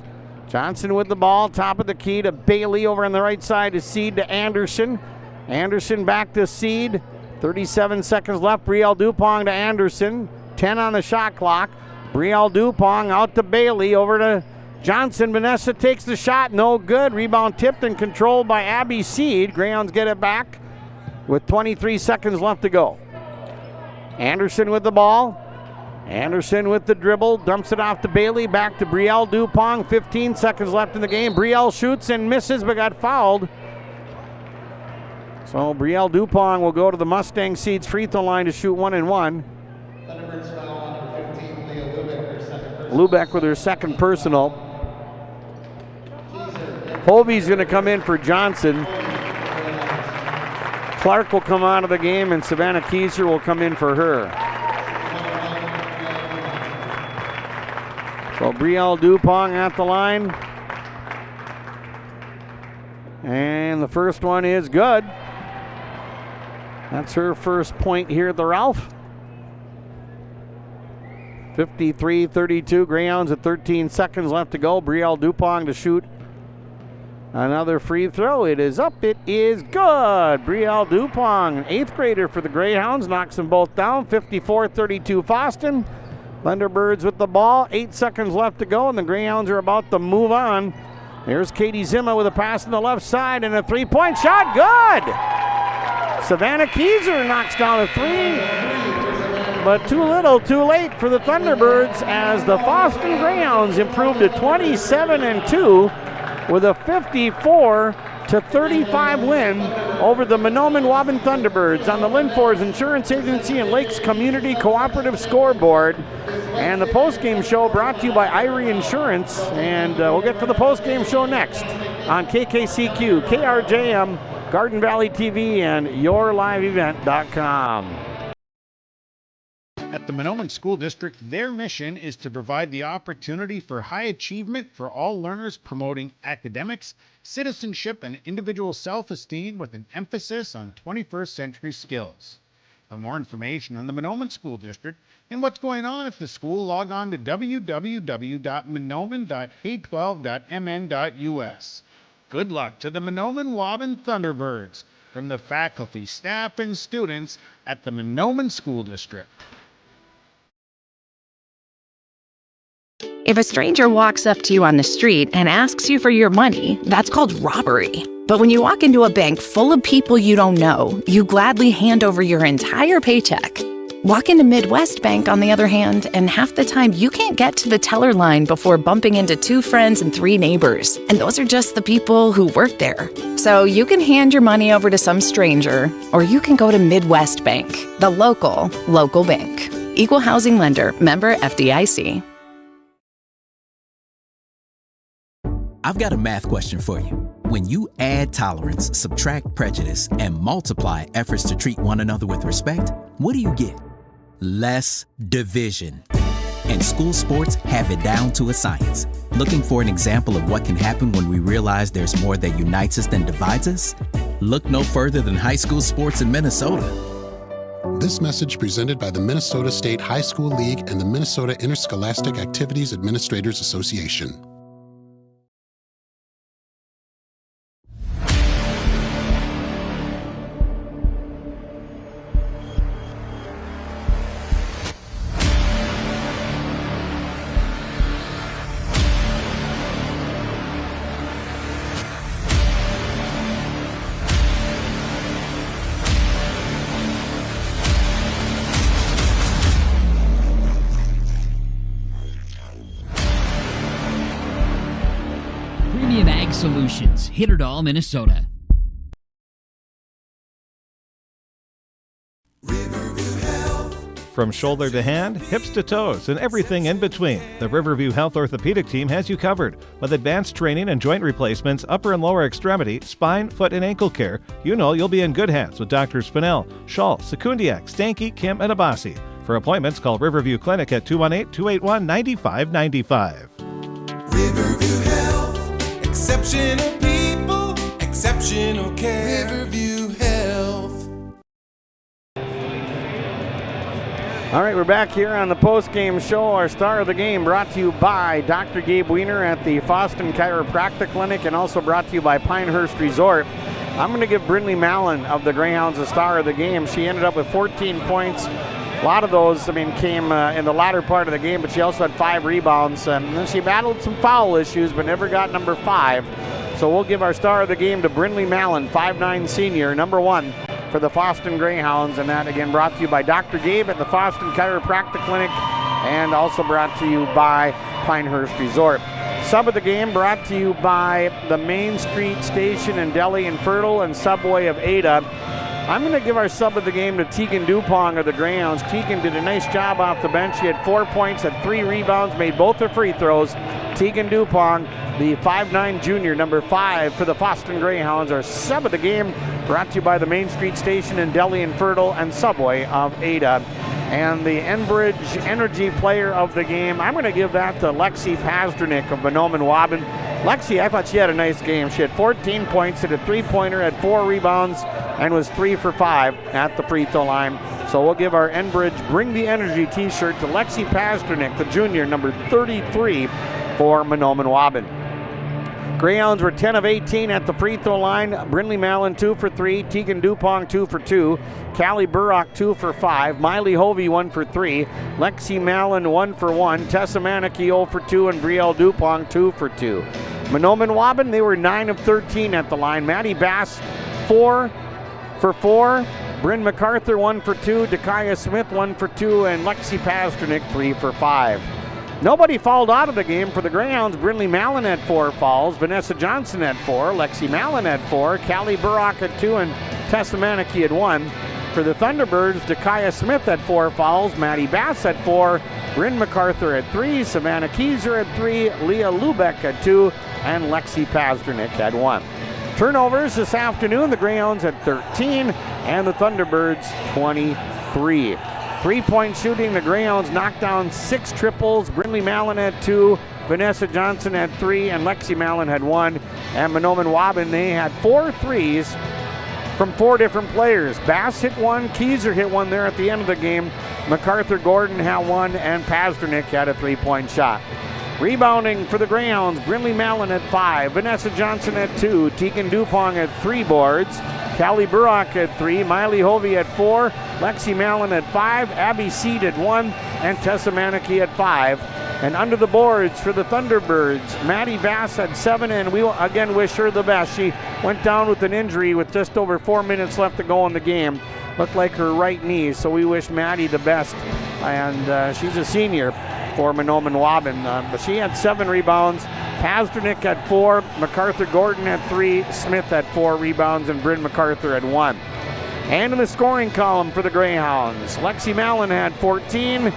Johnson with the ball, top of the key to Bailey over on the right side to Seed to Anderson. Anderson back to Seed. 37 seconds left. Brielle Dupong to Anderson. 10 on the shot clock. Brielle Dupong out to Bailey over to Johnson, Vanessa takes the shot, no good. Rebound tipped and controlled by Abby Seed. Greyhounds get it back with 23 seconds left to go. Anderson with the ball. Anderson with the dribble, dumps it off to Bailey, back to Brielle Dupont. 15 seconds left in the game. Brielle shoots and misses but got fouled. So Brielle Dupont will go to the Mustang Seeds free throw line to shoot 1 and 1. Lubeck with her second personal. Hovey's going to come in for Johnson. Clark will come out of the game and Savannah Kieser will come in for her. So Brielle Dupont at the line. And the first one is good. That's her first point here at the Ralph. 53-32, Greyhounds at 13 seconds left to go. Brielle Dupont to shoot another free throw. It is up, it is good. Brielle Dupont, an 8th grader for the Greyhounds, knocks them both down. 54-32 Foston. Thunderbirds with the ball, 8 seconds left to go, and the Greyhounds are about to move on. There's Katie Zimmer with a pass on the left side and a three-point shot, good! Savannah Kieser knocks down a 3, but too little, too late for the Thunderbirds as the Foston Greyhounds improved to 27-2 with a 54-35 win over the Mahnomen-Waban Thunderbirds on the Linfors Insurance Agency and Lakes Community Cooperative Scoreboard. And the postgame show brought to you by Irie Insurance. And we'll get to the postgame show next on KKCQ, KRJM, Garden Valley TV, and YourLiveEvent.com. At the Mahnomen School District, their mission is to provide the opportunity for high achievement for all learners, promoting academics, citizenship, and individual self-esteem with an emphasis on 21st century skills. For more information on the Mahnomen School District and what's going on at the school, log on to www.mahnomen.k12.mn.us. Good luck to the Manomen Waban Thunderbirds from the faculty, staff, and students at the Mahnomen School District. If a stranger walks up to you on the street and asks you for your money, that's called robbery. But when you walk into a bank full of people you don't know, you gladly hand over your entire paycheck. Walk into Midwest Bank, on the other hand, and half the time you can't get to the teller line before bumping into 2 friends and 3 neighbors. And those are just the people who work there. So you can hand your money over to some stranger, or you can go to Midwest Bank, the local bank. Equal housing lender, member FDIC. I've got a math question for you. When you add tolerance, subtract prejudice, and multiply efforts to treat one another with respect, what do you get? Less division. And school sports have it down to a science. Looking for an example of what can happen when we realize there's more that unites us than divides us? Look no further than high school sports in Minnesota. This message presented by the Minnesota State High School League and the Minnesota Interscholastic Activities Administrators Association. Solutions, Hitterdall, Minnesota. From shoulder to hand, hips to toes, and everything in between, the Riverview Health Orthopedic Team has you covered. With advanced training and joint replacements, upper and lower extremity, spine, foot, and ankle care, you know you'll be in good hands with Drs. Spinell, Schall, Sekundiak, Stanky, Kim, and Abasi. For appointments, call Riverview Clinic at 218-281-9595. Riverview Health. Exceptional people, exceptional care. Riverview Health. All right, we're back here on the post-game show. Our star of the game brought to you by Dr. Gabe Wiener at the Foston Chiropractic Clinic and also brought to you by Pinehurst Resort. I'm going to give Brindley Mallon of the Greyhounds a star of the game. She ended up with 14 points, lot of those, came in the latter part of the game, but she also had 5 rebounds. And then she battled some foul issues, but never got number 5. So we'll give our star of the game to Brindley Mallon, 5'9" senior, number 1 for the Foston Greyhounds. And that, again, brought to you by Dr. Gabe at the Foston Chiropractic Clinic, and also brought to you by Pinehurst Resort. Sub of the game brought to you by the Main Street Station in Delhi and Fertile and Subway of Ada. I'm going to give our sub of the game to Tegan Dupong of the Greyhounds. Tegan did a nice job off the bench. She had 4 points, had 3 rebounds, made both her free throws. Tegan Dupong, the 5'9" junior, number 5 for the Foston Greyhounds. Our sub of the game brought to you by the Main Street Station in Delhi and Fertile and Subway of Ada. And the Enbridge Energy Player of the game, I'm going to give that to Lexi Pasternak of Manomen Waban. Lexi, I thought she had a nice game. She had 14 points, hit a 3-pointer, had 4 rebounds, and was 3 for 5 at the free throw line. So we'll give our Enbridge Bring the Energy t-shirt to Lexi Pasternak, the junior, number 33 for Manomen Waban. Greyhounds were 10 of 18 at the free throw line. Brindley Mallon 2 for 3. Tegan Dupong 2 for 2. Callie Burrock 2 for 5. Miley Hovey 1 for 3. Lexi Mallon 1 for 1. Tessa Maneke 0 for 2. And Brielle Dupong 2 for 2. Manomen Waban, they were 9 of 13 at the line. Maddie Bass 4 for 4. Bryn MacArthur 1 for 2. Dakaya Smith 1 for 2. And Lexi Pasternak 3 for 5. Nobody fouled out of the game for the Greyhounds. Brindley Mallon had 4 fouls. Vanessa Johnson had 4. Lexi Mallon had 4. Callie Burrock had 2. And Tessa Maneke had 1. For the Thunderbirds, Dakaya Smith had 4 fouls. Maddie Bass had 4. Bryn MacArthur had 3. Savannah Keyser had 3. Leah Lubeck had 2. And Lexi Pasternak had 1. Turnovers this afternoon, the Greyhounds had 13. And the Thunderbirds 23. 3-point shooting, the Greyhounds knocked down 6 triples. Brindley Mallon had 2, Vanessa Johnson had 3, and Lexi Mallon had 1. And Manomen Waban, they had 4 threes from 4 different players. Bass hit 1, Keyser hit 1 there at the end of the game. MacArthur Gordon had 1, and Pasternak had a 3-point shot. Rebounding for the Greyhounds, Brindley Mallon had 5, Vanessa Johnson had 2, Tegan Dupong had 3 boards. Callie Burrock had 3, Miley Hovey had 4, Lexi Mallon had 5, Abby Seed had 1, and Tessa Maneke had 5. And under the boards for the Thunderbirds, Maddie Bass had 7, and we again wish her the best. She went down with an injury with just over 4 minutes left to go in the game. Looked like her right knee, so we wish Maddie the best. And she's a senior for Manomen Waban, but she had 7 rebounds. Pasternak had 4, MacArthur Gordon had 3, Smith had 4 rebounds, and Bryn MacArthur had 1. And in the scoring column for the Greyhounds, Lexi Mallon had 14,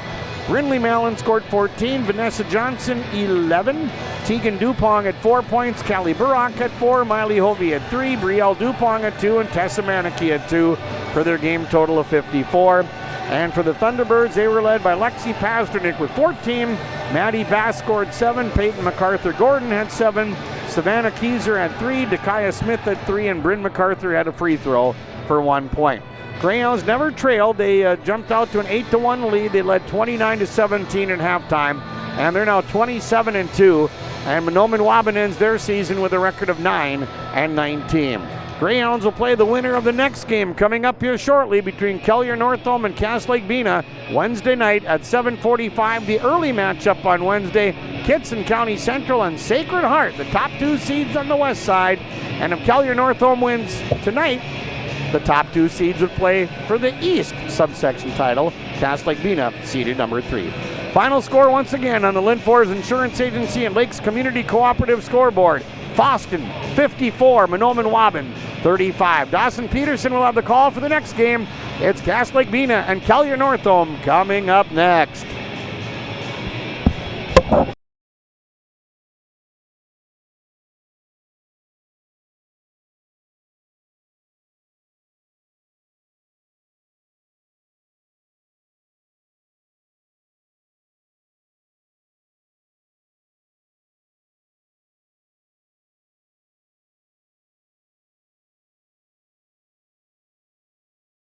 Brindley Mallon scored 14, Vanessa Johnson 11, Tegan Dupong had 4 points, Callie Burrock had 4, Miley Hovey had 3, Brielle Dupong had 2, and Tessa Maneke had 2 for their game total of 54. And for the Thunderbirds, they were led by Lexi Pasternak with 14. Maddie Bass scored 7. Peyton MacArthur Gordon had 7. Savannah Keyser had 3. Dakaya Smith had 3. And Bryn MacArthur had a free throw for 1 point. Greyhounds never trailed. They jumped out to an 8-1 lead. They led 29-17 at halftime. And they're now 27-2. And Manomen Waban ends their season with a record of 9-19. Greyhounds will play the winner of the next game coming up here shortly between Kelliher Northome and Cass Lake Bena Wednesday night at 7:45. The early matchup on Wednesday, Kitson County Central and Sacred Heart, the top 2 seeds on the west side. And if Kelliher Northome wins tonight, the top 2 seeds would play for the east subsection title. Cass Lake Bena seeded number 3. Final score once again on the Linfors Insurance Agency and Lakes Community Cooperative scoreboard. Foston 54, Manomen Waban 35. Dawson Peterson will have the call for the next game. It's Cass Lake Bena and Kelliher Northome coming up next.